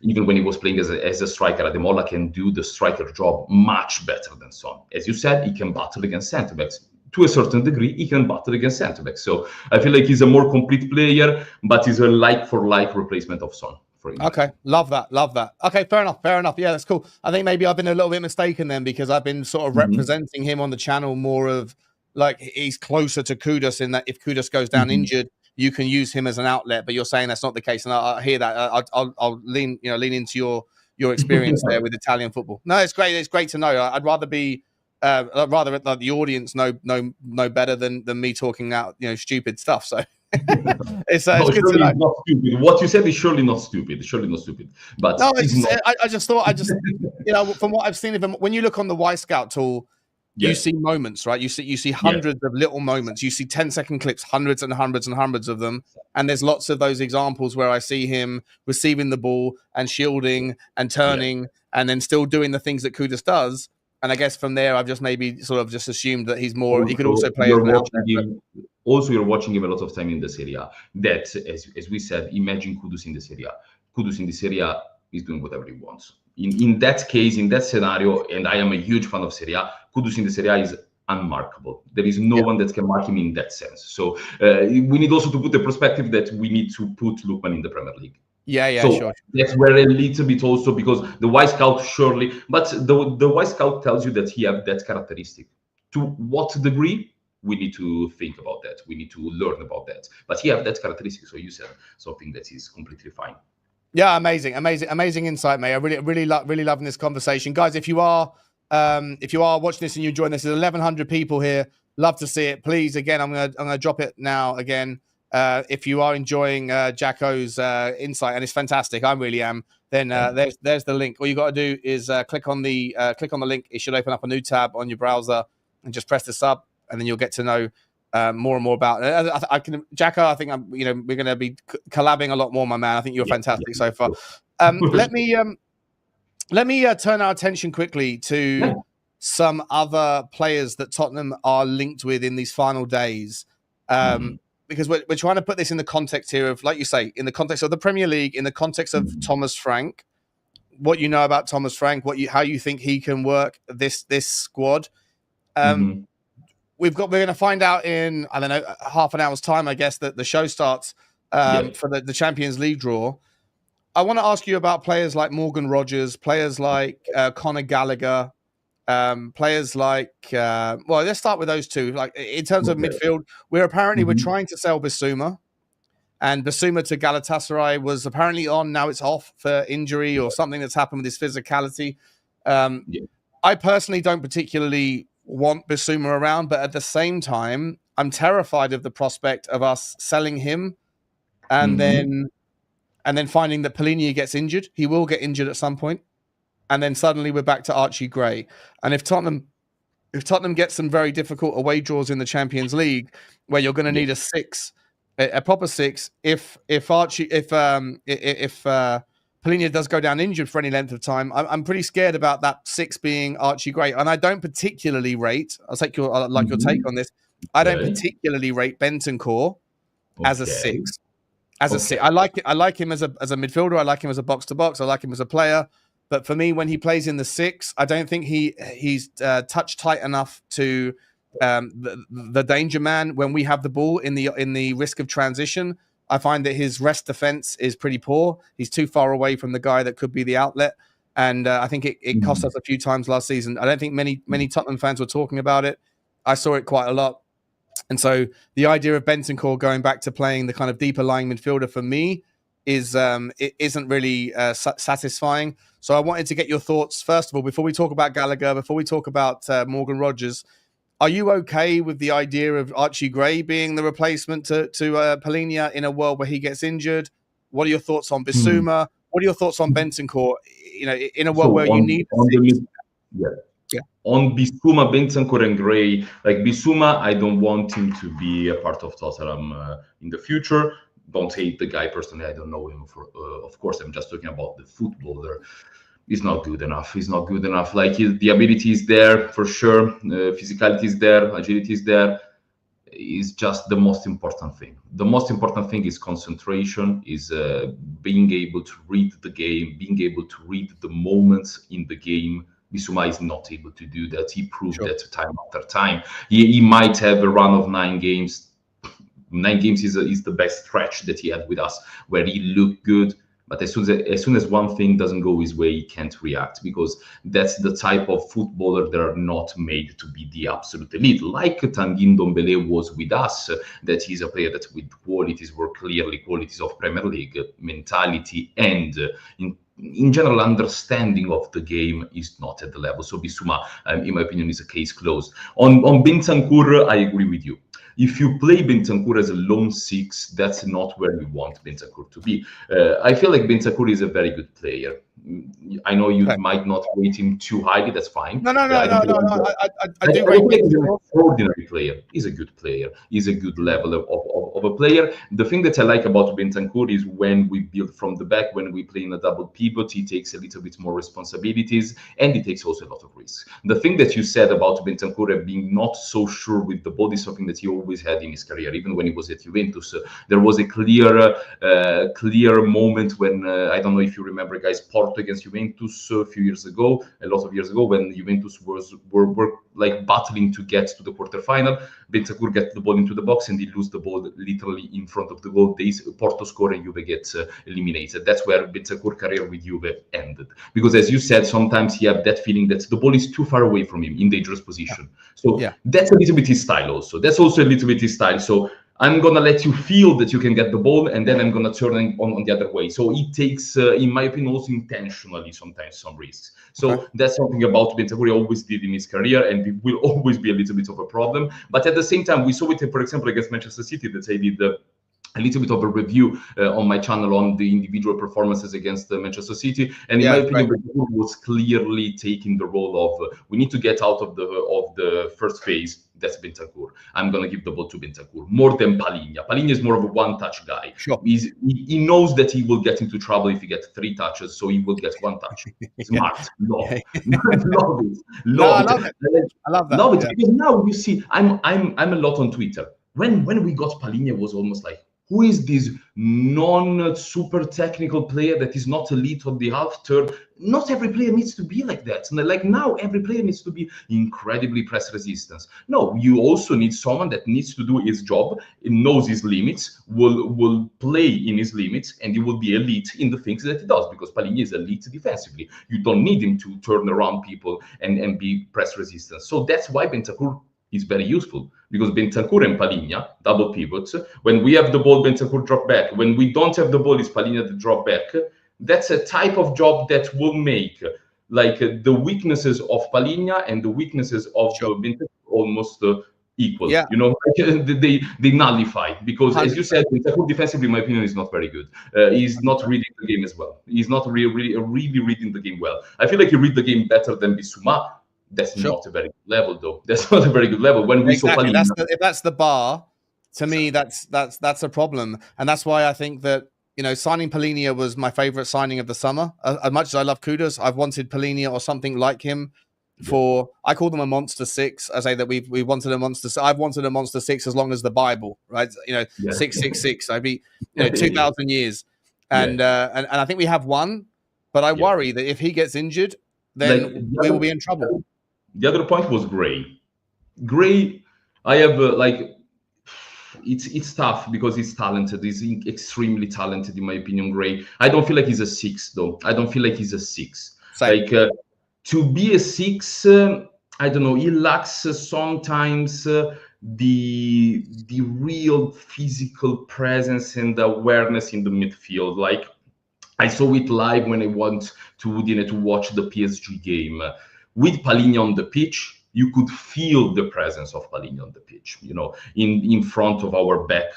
even when he was playing as a striker, Adamola can do the striker job much better than Son. As you said, he can battle against centre-backs. To a certain degree, he can battle against centre-backs. So I feel like he's a more complete player, but he's a like-for-like replacement of Son. Okay, love that. Okay, fair enough. Yeah, that's cool. I think maybe I've been a little bit mistaken then because I've been sort of representing him on the channel more of like he's closer to Kudus in that if Kudus goes down injured, you can use him as an outlet, but you're saying that's not the case, and I hear that. I'll lean into your experience there with Italian football. No, it's great. It's great to know. I'd rather be, rather the audience know better than me talking out stupid stuff. So it's good to know. Not stupid. What you said is surely not stupid. But no, I just thought from what I've seen of him, when you look on the Y Scout tool. You see moments, right? You see hundreds of little moments. You see 10-second clips, hundreds and hundreds and hundreds of them. And there's lots of those examples where I see him receiving the ball and shielding and turning and then still doing the things that Kudus does. And I guess from there, I've just maybe sort of just assumed that he's more. He could also play as an outlet. Also, you're watching him a lot of time in the Serie A. That, as we said, imagine Kudus in the Serie A. Kudus in the Serie A is doing whatever he wants. In that case, in that scenario, and I am a huge fan of Serie A, Kudus in the Serie A is unmarkable. There is no one that can mark him in that sense. So we need also to put the perspective that we need to put Lookman in the Premier League. So sure. That's where a little bit also, because the Y Scout surely, but the Y Scout tells you that he have that characteristic. To what degree? We need to think about that. We need to learn about that. But he have that characteristic. So you said something that is completely fine. Yeah, amazing insight, mate. I really loving this conversation, guys. If you are watching this and you're enjoying this, there's 1,100 people here. Love to see it. Please, again, I'm gonna drop it now. Again, if you are enjoying Jaco's insight, and it's fantastic, I really am. Then there's the link. All you got to do is click on the link. It should open up a new tab on your browser, and just press the sub, and then you'll get to know more and more about it. Jaco, I think we're going to be collabing a lot more, my man. I think you're fantastic so far. Let me turn our attention quickly to some other players that Tottenham are linked with in these final days, because we're trying to put this in the context here of, like you say, in the context of the Premier League, in the context of Thomas Frank, what you know about Thomas Frank, how you think he can work this squad. We're going to find out in, I don't know, half an hour's time, I guess, that the show starts for the Champions League draw. I want to ask you about players like Morgan Rogers, players like Conor Gallagher, players like, let's start with those two. Like in terms of midfield, we're trying to sell Bissouma, and Bissouma to Galatasaray was apparently on. Now it's off for injury or something that's happened with his physicality. I personally don't particularly want Bissouma around, but at the same time, I'm terrified of the prospect of us selling him and then finding that Palhinha gets injured. He will get injured at some point, and then suddenly we're back to Archie Gray. And if Tottenham gets some very difficult away draws in the Champions League, where you're going to need a proper six, if Palhinha does go down injured for any length of time, I'm pretty scared about that six being Archie Gray. And I don't particularly rate, I'll take your take on this. I don't particularly rate Bentancur as a six. As a six. I like him as a midfielder. I like him as a box to box. I like him as a player. But for me, when he plays in the six, I don't think he's touch tight enough to the danger man when we have the ball in the risk of transition. I find that his rest defense is pretty poor. He's too far away from the guy that could be the outlet. And I think it cost us a few times last season. I don't think many Tottenham fans were talking about it. I saw it quite a lot. And so the idea of Bentancur going back to playing the kind of deeper lying midfielder for me it isn't really satisfying. So I wanted to get your thoughts first of all before we talk about Gallagher, before we talk about Morgan Rogers. Are you okay with the idea of Archie Gray being the replacement to Palhinha in a world where he gets injured? What are your thoughts on Bissouma? What are your thoughts on Bentancur? You know, in a world where you need on Bissouma, Bentancur, and Gray, like Bissouma, I don't want him to be a part of Tottenham in the future. Don't hate the guy personally. I don't know him. Of course, I'm just talking about the footballer. He's not good enough. He's not good enough. Like the ability is there for sure. Physicality is there. Agility is there. Is just the most important thing. The most important thing is concentration, is being able to read the game, being able to read the moments in the game. Bissouma is not able to do that. He proved that time after time. He might have a run of 9 games. 9 games is the best stretch that he had with us, where he looked good. But as soon as one thing doesn't go his way, he can't react, because that's the type of footballer that are not made to be the absolute elite. Like Tanguy Ndombele was with us, that he's a player that with qualities were clearly qualities of Premier League, mentality and in general understanding of the game is not at the level. So Bissouma, in my opinion, is a case closed. On Bentancur, I agree with you. If you play Bentancur as a lone 6, that's not where you want Bentancur to be. I feel like Bentancur is a very good player. I know you might not rate him too highly. That's fine. No. I do rate him. He's an extraordinary player. He's a good player. He's a good level of a player. The thing that I like about Bentancur is when we build from the back, when we play in a double pivot, he takes a little bit more responsibilities, and he takes also a lot of risks. The thing that you said about Bentancur being not so sure with the ball is something that he always had in his career. Even when he was at Juventus, there was a clear moment when I don't know if you remember, guys, Porto against Juventus a few years ago, a lot of years ago, when Juventus were like battling to get to the quarterfinal. Bentancur gets the ball into the box and he loses the ball literally in front of the goal. Porto score and Juve gets eliminated. That's where Bentancur's career with Juve ended. Because as you said, sometimes he have that feeling that the ball is too far away from him in dangerous position. So that's a little bit his style also. That's also a little bit his style. So I'm going to let you feel that you can get the ball, and then I'm going to turn on the other way. So it takes, in my opinion, also intentionally sometimes some risks. So that's something about Bentancur he always did in his career, and it will always be a little bit of a problem. But at the same time, we saw it, for example, against Manchester City, that I did a little bit of a review on my channel on the individual performances against Manchester City, and in my opinion, Bentancur was clearly taking the role of we need to get out of the first phase. That's Bentancur. I'm going to give the ball to Bentancur more than Palhinha. Palhinha is more of a one-touch guy. He knows that he will get into trouble if he gets 3 touches, so he will get 1 touch. Smart. Love it. Love it. I love that. Love it. Because now you see, I'm a lot on Twitter. When we got Palhinha, it was almost like, who is this non-super technical player that is not elite on the half turn? Not every player needs to be like that. And like now, every player needs to be incredibly press resistant. No, you also need someone that needs to do his job, knows his limits, will play in his limits, and he will be elite in the things that he does, because Palhinha is elite defensively. You don't need him to turn around people and be press resistant. So that's why Bentancur is very useful, because Bentancur and Palhinha, double pivots, when we have the ball, Bentancur drop back. When we don't have the ball, it's Palhinha the drop back. That's a type of job that will make like the weaknesses of Palhinha and the weaknesses of Bentancur almost equal. You know, they nullify, because 100%. As you said, Bentancur defensively, in my opinion, is not very good. He's not reading the game as well. He's not really reading the game well. I feel like he read the game better than Bissouma. That's not a very good level, though. That's not a very good level. When we saw Palhinha, if that's the bar, to me, that's a problem, and that's why I think that, you know, signing Palhinha was my favorite signing of the summer. As much as I love Kudus, I've wanted Palhinha or something like him for. I call them a monster 6. I say that we wanted a monster. I've wanted a monster 6 as long as the Bible, right? You know, 666. I'd be 2,000 years, and I think we have one, but I worry that if he gets injured, then we will be in trouble. The other point was Gray. Gray, I have it's tough because he's talented. He's extremely talented, in my opinion. Gray. I don't feel like he's a 6, though. I don't feel like he's a 6. Same. Like to be a 6, I don't know. He lacks sometimes the real physical presence and awareness in the midfield. Like, I saw it live when I went to Udine to watch the PSG game. With Palhinha on the pitch, you could feel the presence of Palhinha on the pitch, in front of our back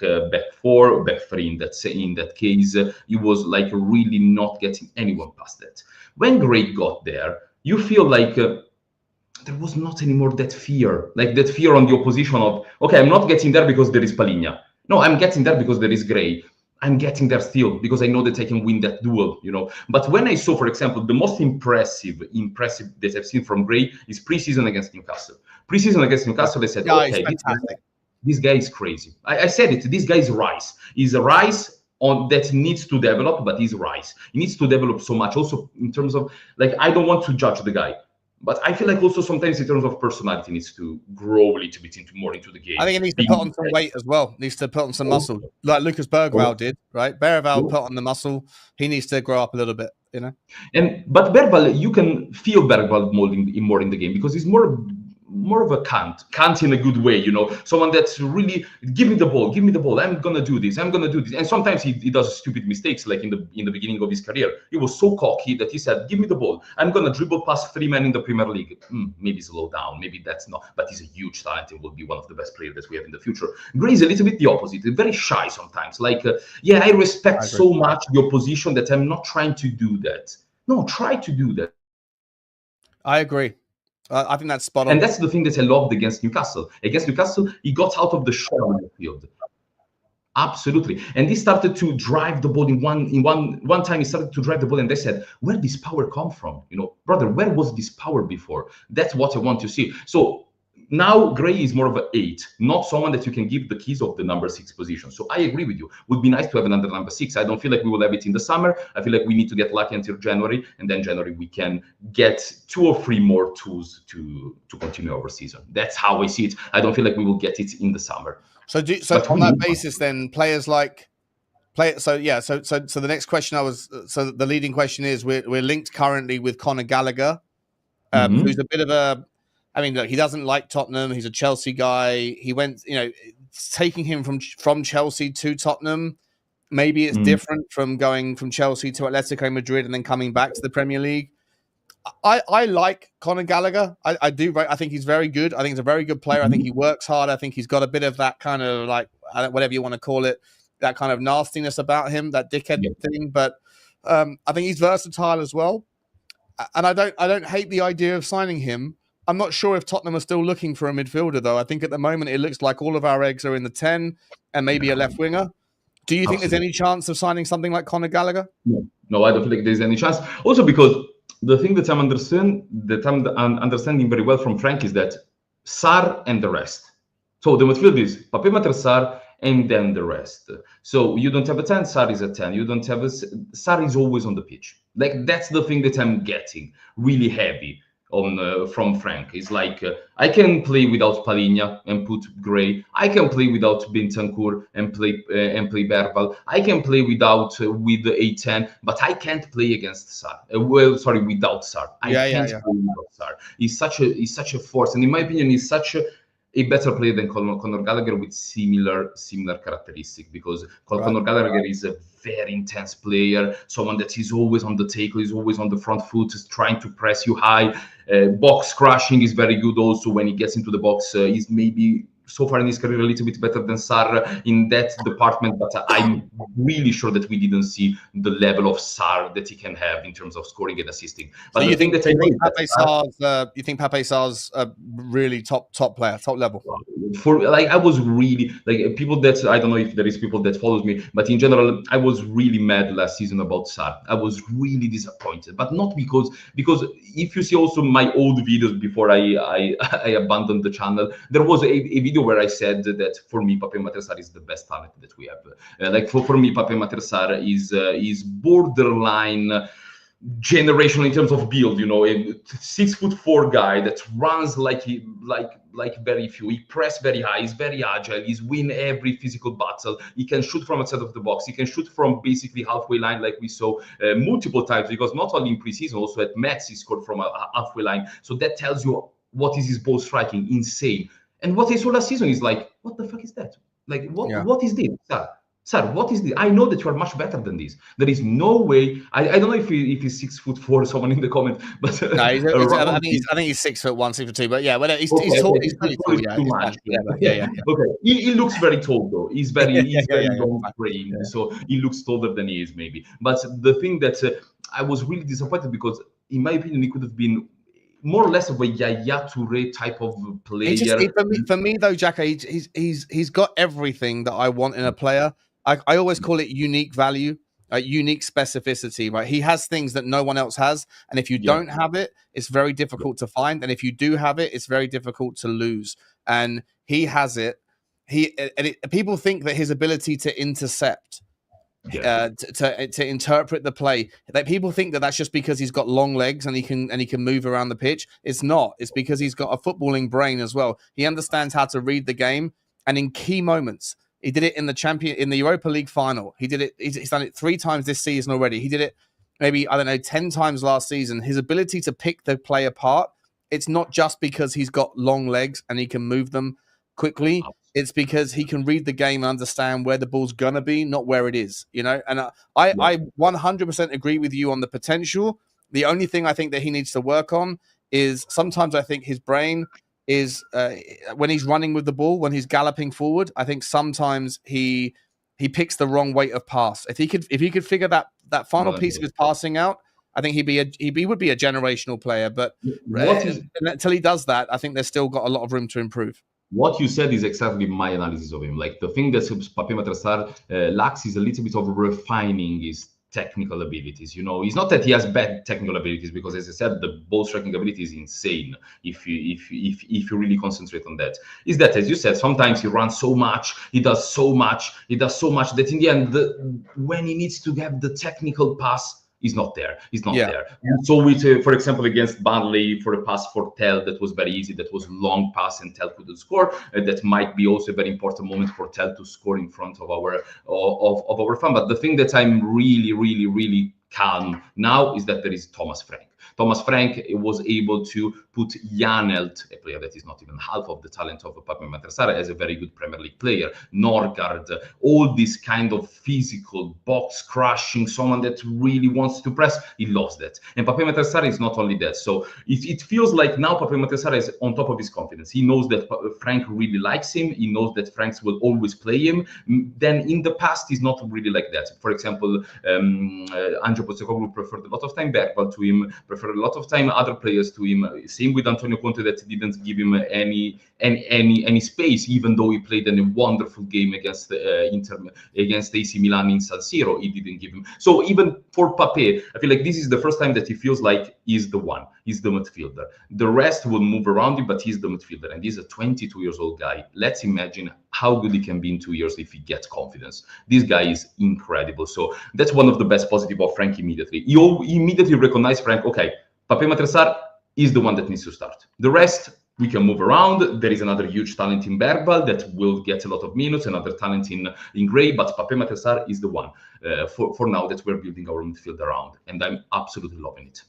four, back three in that case. He was like really not getting anyone past that. When Gray got there, you feel like there was not anymore that fear on the opposition of, okay, I'm not getting there because there is Palhinha. No, I'm getting there because there is Gray. I'm getting there still because I know that I can win that duel, But when I saw, for example, the most impressive that I've seen from Gray is pre-season against Newcastle. Pre-season against Newcastle, I said, okay, this guy is crazy. I said it. This guy is rice. He's a rice that needs to develop, but he's rice. He needs to develop so much. Also, in terms of, like, I don't want to judge the guy, but I feel like also sometimes in terms of personality needs to grow a little bit more into the game. I think he needs to put on some weight as well. Needs to put on some muscle, like Lucas Berghvall did, right? Berghvall put on the muscle. He needs to grow up a little bit, But Berghvall, you can feel Berghvall more in the game because he's more of a Kant in a good way, someone that's really, give me the ball, I'm gonna do this, and sometimes he does stupid mistakes, like in the beginning of his career. He was so cocky that he said, give me the ball, I'm gonna dribble past 3 men in the Premier League. Maybe slow down, maybe that's not, but he's a huge talent and will be one of the best players that we have in the future. Gray is a little bit the opposite, very shy sometimes, like I respect so much the opposition that I'm not trying to do that. No, try to do that. I agree. I think that's spot on. And that's the thing that I loved against Newcastle. Against Newcastle, he got out of the shell in the field. Absolutely. And he started to drive the ball in one time. He started to drive the ball, and they said, where did this power come from? Brother, where was this power before? That's what I want to see. So now Gray is more of an 8, not someone that you can give the keys of the number 6 position. So I agree with you. Would be nice to have another number 6. I don't feel like we will have it in the summer. I feel like we need to get lucky until January, and then January we can get 2 or 3 more tools to continue our season. That's how I see it. I don't feel like we will get it in the summer. So on that basis, then players like So the next question the leading question is we're linked currently with Conor Gallagher, who's a bit of a. I mean, look, he doesn't like Tottenham. He's a Chelsea guy. He went, taking him from Chelsea to Tottenham. Maybe it's different from going from Chelsea to Atletico Madrid and then coming back to the Premier League. I like Conor Gallagher. I do. I think he's very good. I think he's a very good player. I think he works hard. I think he's got a bit of that kind of like, whatever you want to call it, that kind of nastiness about him, that dickhead thing. But I think he's versatile as well. And I don't hate the idea of signing him. I'm not sure if Tottenham are still looking for a midfielder, though. I think at the moment it looks like all of our eggs are in the 10 and maybe a left winger. Do you think there's any chance of signing something like Conor Gallagher? No, I don't feel like there's any chance. Also because the thing that I'm understanding very well from Frank is that Sarr and the rest. So the midfield is Pape Matar Sarr and then the rest. So you don't have a 10, Sarr is a 10. You don't have Sarr is always on the pitch. Like that's the thing that I'm getting really heavy on from Frank. It's like I can play without Palhinha and put Gray. I can play without Bentancur and play Berghvall. I can play with a 10, but I can't play against Sarr. Without Sarr. I can't play without Sarr. He's such a force, and in my opinion, he's such a better player than Conor Gallagher with similar characteristics, because Conor Gallagher is a very intense player, someone that is always on the tackle, is always on the front foot, is trying to press you high. Box crashing is very good also when he gets into the box. He's maybe so far in his career a little bit better than Sarr in that department, but I'm really sure that we didn't see the level of Sarr that he can have in terms of scoring and assisting. But so you think Pape Sarr's a really top player, top level? I was really people that I don't know if there is people that follows me, but in general, I was really mad last season about Sarr. I was really disappointed, but not because if you see also my old videos before I abandoned the channel, there was a video where I said that for me, Pape Matar Sarr is the best talent that we have. For me, Pape Matar Sarr is borderline generational in terms of build. A 6'4" guy that runs like very few. He press very high. He's very agile. He's win every physical battle. He can shoot from outside of the box. He can shoot from basically halfway line, like we saw multiple times. Because not only in preseason, also at Metz he scored from a halfway line. So that tells you what is his ball striking. Insane. And what I saw last season is like, what the fuck is that? Like, Yeah. what is this, Sir, what is this? I know that you are much better than this. There is no way. I don't know if he's 6'4", someone in the comment, but No, I think he's 6'1", 6'2", but yeah, well, he's tall. He's pretty tall. Yeah, too much. Yeah. Okay, he looks very tall though. He's very long framed, Yeah. so he looks taller than he is maybe. But the thing that I was really disappointed because, in my opinion, he could have been more or less of a Yaya Touré type of player. For me though, Jaco, he's got everything that I want in a player. I always call it unique value, unique specificity, right? He has things that no one else has. And if you don't have it, it's very difficult to find. And if you do have it, it's very difficult to lose. And he has it. People think that his ability to intercept, to interpret the play, that people think that that's just because he's got long legs and he can move around the pitch. It's not. It's because he's got a footballing brain as well. He understands how to read the game, and in key moments, he did it in the Europa League final. He did it. He's done it 3 times this season already. He did it maybe 10 times last season. His ability to pick the play apart. It's not just because he's got long legs and he can move them quickly. It's because he can read the game and understand where the ball's gonna be, not where it is. And I 100% agree with you on the potential. The only thing I think that he needs to work on is sometimes I think his brain is when he's running with the ball, when he's galloping forward. I think sometimes he picks the wrong weight of pass. If he could figure that final piece of his passing out, I think he would be a generational player. But until he does that, I think there's still got a lot of room to improve. What you said is exactly my analysis of him. Like, the thing that Pape Matar Sarr lacks is a little bit of refining his technical abilities. It's not that he has bad technical abilities, because, as I said, the ball striking ability is insane if you really concentrate on that. Is that, as you said, sometimes he runs so much, he does so much that in the end, when he needs to have the technical pass, he's not there. There. So with, for example, against Burnley, for a pass for Tel, that was very easy. That was long pass and Tel couldn't score. That might be also a very important moment for Tel to score in front of our fan. But the thing that I'm really, really, really calm now is that there is Thomas Frank. Thomas Frank was able to put Janelt, a player that is not even half of the talent of Pape Matar Sarr, as a very good Premier League player. Norgard, all this kind of physical, box crushing, someone that really wants to press. He loves that. And Pape Matar Sarr is not only that. So it feels like now Pape Matar Sarr is on top of his confidence. He knows that Frank really likes him. He knows that Frank will always play him. Then in the past, he's not really like that. For example, Ange Postecoglou preferred a lot of time Berghvall to him, preferred a lot of time other players to him. Same with Antonio Conte, that didn't give him any space, even though he played in a wonderful game against against AC Milan in San Siro. He didn't give him. So even for Pape, I feel like this is the first time that he feels like he's the one. He's the midfielder. The rest will move around him, but he's the midfielder. And he's a 22 years old guy. Let's imagine how good he can be in 2 years if he gets confidence. This guy is incredible. So that's one of the best positives of Frank immediately. He immediately recognized Frank, okay, Pape Matar Sarr is the one that needs to start. The rest, we can move around. There is another huge talent in Berghvall that will get a lot of minutes, another talent in Gray, but Pape Matar Sarr is the one for now that we're building our midfield around. And I'm absolutely loving it.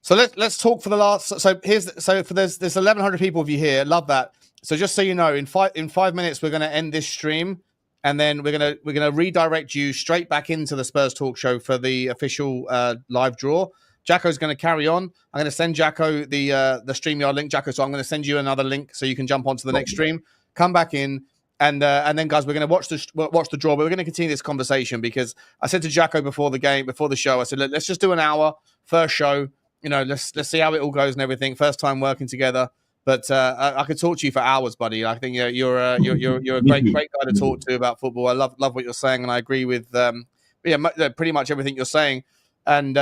So let's talk for the last. So there's 1,100 people of you here. Love that. So just so you know, in 5 minutes we're going to end this stream, and then we're gonna redirect you straight back into the Spurs Talk Show for the official live draw. Jaco's going to carry on. I'm going to send Jaco the StreamYard link, Jaco. So I'm going to send you another link so you can jump onto the next stream. Come back in, and then guys, we're going to watch the draw. But we're going to continue this conversation because I said to Jaco before the show, I said, let's just do an hour first show. Let's see how it all goes and everything. First time working together. But I could talk to you for hours, buddy. I think you're a great guy to talk to about football. I love what you're saying, and I agree with pretty much everything you're saying. And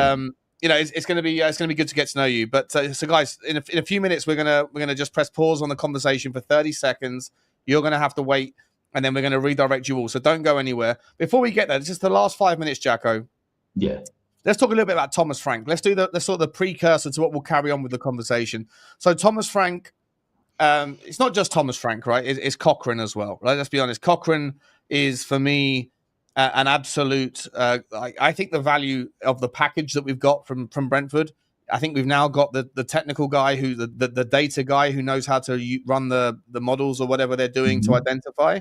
it's going to be good to get to know you. But so guys, in a few minutes, we're gonna just press pause on the conversation for 30 seconds. You're gonna have to wait, and then we're gonna redirect you all. So don't go anywhere. Before we get there, just the last 5 minutes, Jaco. Yeah. Let's talk a little bit about Thomas Frank. Let's do the sort of the precursor to what we'll carry on with the conversation. So Thomas Frank, it's not just Thomas Frank, right? It's Cochrane as well, right? Let's be honest. Cochrane is, for me, an absolute. I think the value of the package that we've got from Brentford, I think we've now got the technical guy, who the data guy who knows how to run the models or whatever they're doing to identify.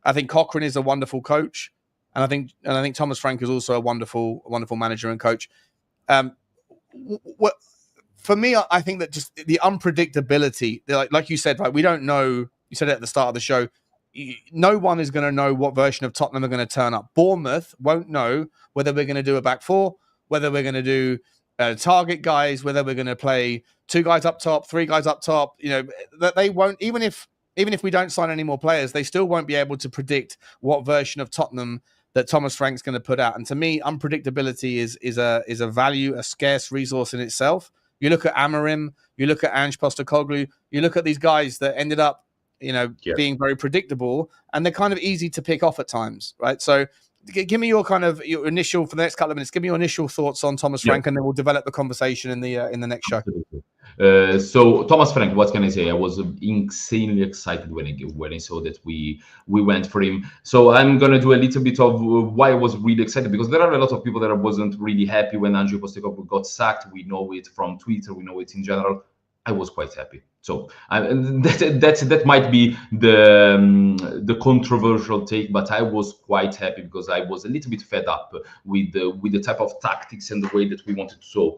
I think Cochrane is a wonderful coach, and I think Thomas Frank is also a wonderful manager and coach. For me, I think that just the unpredictability, like you said, right? We don't know. You said it at the start of the show. No one is going to know what version of Tottenham are going to turn up. Bournemouth won't know whether we're going to do a back four, whether we're going to do target guys, whether we're going to play 2 guys up top, 3 guys up top. That they won't. Even if we don't sign any more players, they still won't be able to predict what version of Tottenham that Thomas Frank's going to put out. And to me, unpredictability is a value, a scarce resource in itself. You look at Amorim, you look at Ange Postecoglou, you look at these guys that ended up, being very predictable, and they're kind of easy to pick off at times, right? So give me your initial, for the next couple of minutes, give me your initial thoughts on Thomas Frank, and then we'll develop the conversation in the next show. So Thomas Frank, what can I say? I was insanely excited when I saw that we went for him. So I'm gonna do a little bit of why I was really excited, because there are a lot of people that wasn't really happy when Ange Postecoglou got sacked. We know it from Twitter, we know it in general. I was quite happy. So that might be the controversial take, but I was quite happy because I was a little bit fed up with the type of tactics and the way that we wanted to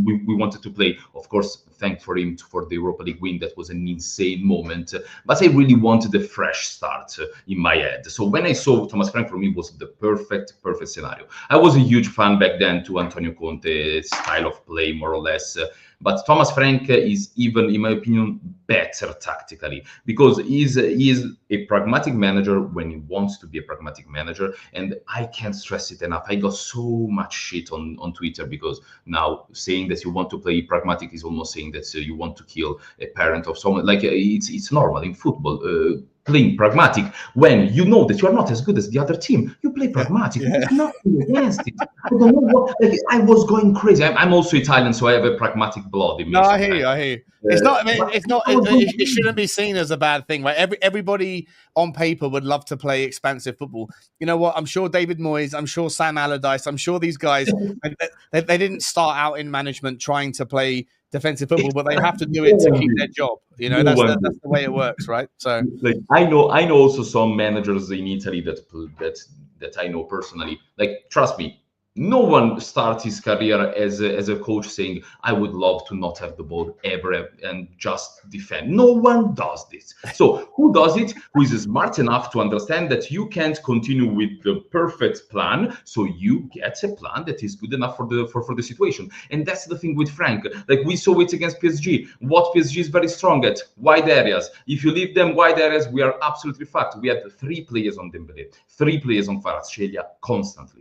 we wanted to play. Of course, thank for him for the Europa League win. That was an insane moment, but I really wanted a fresh start in my head. So when I saw Thomas Frank, for me, was the perfect scenario. I was a huge fan back then to Antonio Conte's style of play, more or less. But Thomas Frank is even, in my opinion, better tactically, because he is a pragmatic manager when he wants to be a pragmatic manager. And I can't stress it enough. I got so much shit on Twitter, because now saying that you want to play pragmatic is almost saying that you want to kill a parent of someone. Like it's normal in football. Playing pragmatic when you know that you are not as good as the other team, you play pragmatic. There's nothing against it. I don't know what. I was going crazy. I'm also Italian, so I have a pragmatic blood in me. No, I hear you. It's not. It shouldn't be seen as a bad thing, right? Everybody on paper would love to play expansive football. You know what? I'm sure David Moyes, I'm sure Sam Allardyce, I'm sure these guys, they didn't start out in management trying to play defensive football, but they have to do it to keep their job. That's the way it works, right? So, I know also some managers in Italy that I know personally. Like, trust me, no one starts his career as a coach saying, I would love to not have the ball ever and just defend. No one does this. So who does it? Who is smart enough to understand that you can't continue with the perfect plan, so you get a plan that is good enough for the situation. And that's the thing with Frank. Like, we saw it against PSG. What PSG is very strong at? Wide areas. If you leave them wide areas, we are absolutely fucked. We had 3 players on Dembélé, 3 players on Kvaratskhelia constantly.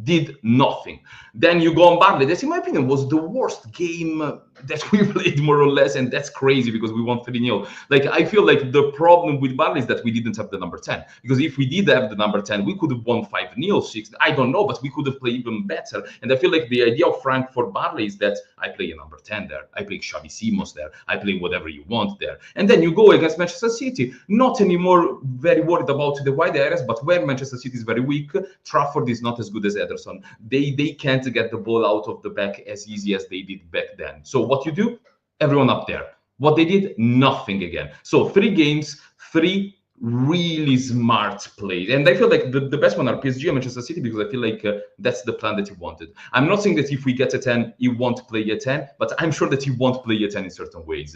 Did nothing. Then you go on Barley. That, in my opinion, was the worst game that we played, more or less, and that's crazy because we won 3-0. Like, I feel like the problem with Barley is that we didn't have the number 10. Because if we did have the number 10, we could have won 5-0, 6. I don't know, but we could have played even better. And I feel like the idea of Frank for Barley is that I play a number 10 there, I play Xavi Simons there, I play whatever you want there. And then you go against Manchester City, not anymore very worried about the wide areas, but where Manchester City is very weak, Trafford is not as good as Ederson. They can't get the ball out of the back as easy as they did back then. So what you do? Everyone up there. What they did? Nothing again. So 3 games, 3 really smart plays. And I feel like the best one are PSG and Manchester City, because I feel like that's the plan that he wanted. I'm not saying that if we get a 10, he won't play a 10, but I'm sure that he won't play a 10 in certain ways,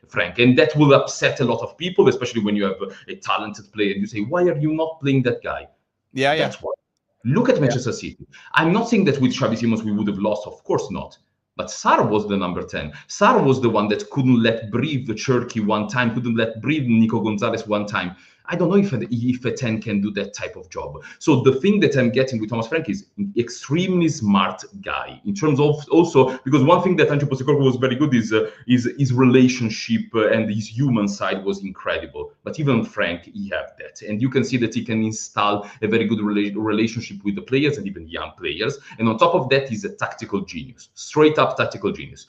Frank. And that will upset a lot of people, especially when you have a talented player and you say, why are you not playing that guy? That's why. Look at Manchester City. I'm not saying that with Xavi Simons we would have lost, of course not. But Sarr was the number 10. Sarr was the one that couldn't let breathe the Cherky one time, couldn't let breathe Nico Gonzalez one time. I don't know if a 10 can do that type of job. So the thing that I'm getting with Thomas Frank is extremely smart guy in terms of also, because one thing that Ange Postecoglou was very good is his relationship and his human side was incredible. But even Frank, he had that. And you can see that he can install a very good relationship with the players and even young players. And on top of that, he's a tactical genius, straight up tactical genius.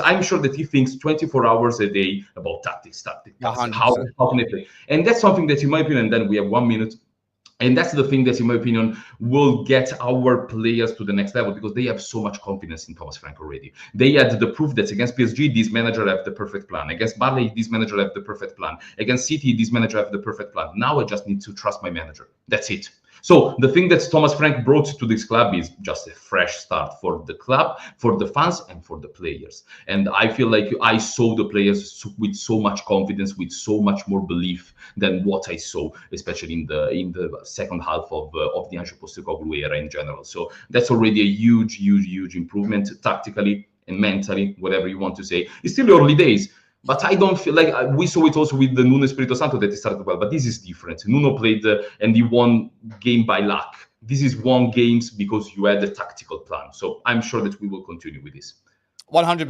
I'm sure that he thinks 24 hours a day about tactics, how can I play? And that's something that, in my opinion, then we have 1 minute. And that's the thing that, in my opinion, will get our players to the next level, because they have so much confidence in Thomas Frank already. They had the proof that against PSG, this manager have the perfect plan. Against Burnley, this manager have the perfect plan. Against City, this manager have the perfect plan. Now I just need to trust my manager. That's it. So the thing that Thomas Frank brought to this club is just a fresh start for the club, for the fans, and for the players. And I feel like I saw the players with so much confidence, with so much more belief than what I saw, especially in the second half of the Ange Postecoglou era in general. So that's already a huge improvement tactically and mentally, whatever you want to say. It's still early days. But I don't feel like we saw it also with the Nuno Espirito Santo that he started well. But this is different. Nuno played and he won game by luck. This is won games because you had a tactical plan. So I'm sure that we will continue with this. 100%.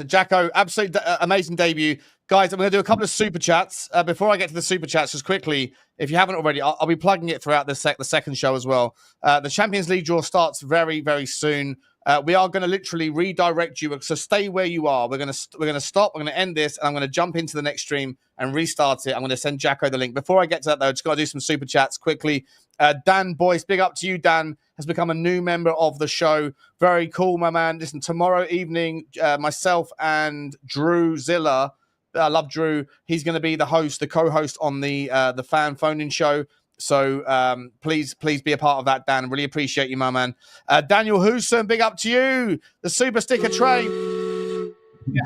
Jaco, absolutely amazing debut. Guys, I'm going to do a couple of super chats. Before I get to the super chats, just quickly, if you haven't already, I'll be plugging it throughout the second show as well. The Champions League draw starts very, very soon. We are going to literally redirect you, so stay where you are. We're going to stop. We're going to end this, and I'm going to jump into the next stream and restart it. I'm going to send Jaco the link. Before I get to that, though, just got to do some super chats quickly. Dan Boyce, big up to you. Dan has become a new member of the show. Very cool, my man. Listen, tomorrow evening, myself and Drew Zilla, I love Drew. He's going to be the host, the co-host on the fan phone-in show. So please be a part of that, Dan. Really appreciate you, my man. Daniel Hooson, big up to you. The super sticker train. It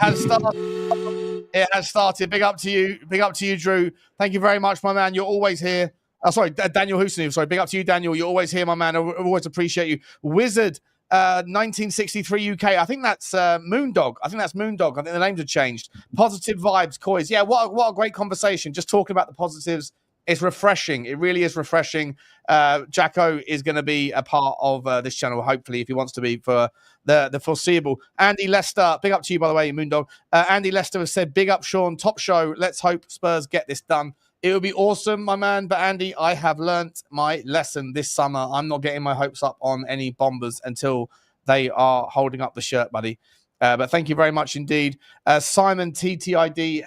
has started. Big up to you. Big up to you, Drew. Thank you very much, my man. You're always here. Sorry, Daniel Hooson. Sorry, big up to you, Daniel. You're always here, my man. I always appreciate you. Wizard, 1963 UK. I think that's Moondog. I think the names have changed. Positive vibes, Coys. Yeah, what a great conversation. Just talking about the positives. It's refreshing. It really is refreshing. Jaco is going to be a part of this channel, hopefully, if he wants to be for the foreseeable. Andy Lester, big up to you, by the way, Moondog. Andy Lester has said, big up, Sean. Top show. Let's hope Spurs get this done. It would be awesome, my man. But Andy, I have learnt my lesson this summer. I'm not getting my hopes up on any Bombers until they are holding up the shirt, buddy. But thank you very much indeed. Simon TTID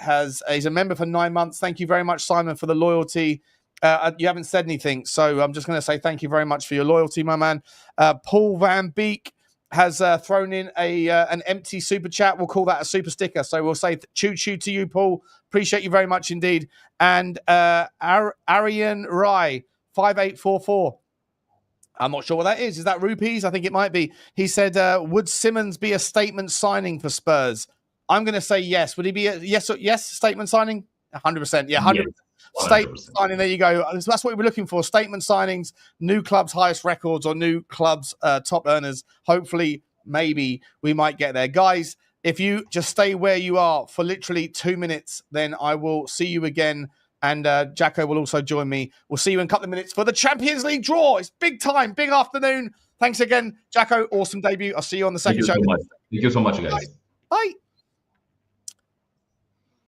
is a member for 9 months. Thank you very much, Simon, for the loyalty. You haven't said anything, so I'm just going to say thank you very much for your loyalty, my man. Paul Van Beek has thrown in an empty super chat. We'll call that a super sticker. So we'll say choo-choo to you, Paul. Appreciate you very much indeed. And Arian Rai, 5844. I'm not sure what that is. Is that rupees? I think it might be. He said, would Simons be a statement signing for Spurs? I'm going to say yes. Would he be a yes statement signing? 100%. Yeah, 100%. Yes, statement signing. There you go. That's what we were looking for. Statement signings, new clubs' highest records or new clubs' top earners. Hopefully, maybe we might get there. Guys, if you just stay where you are for literally 2 minutes, then I will see you again. And Jaco will also join me. We'll see you in a couple of minutes for the Champions League draw. It's big time, big afternoon. Thanks again, Jaco. Awesome debut. I'll see you on the second show. Thank you so much, guys. Bye.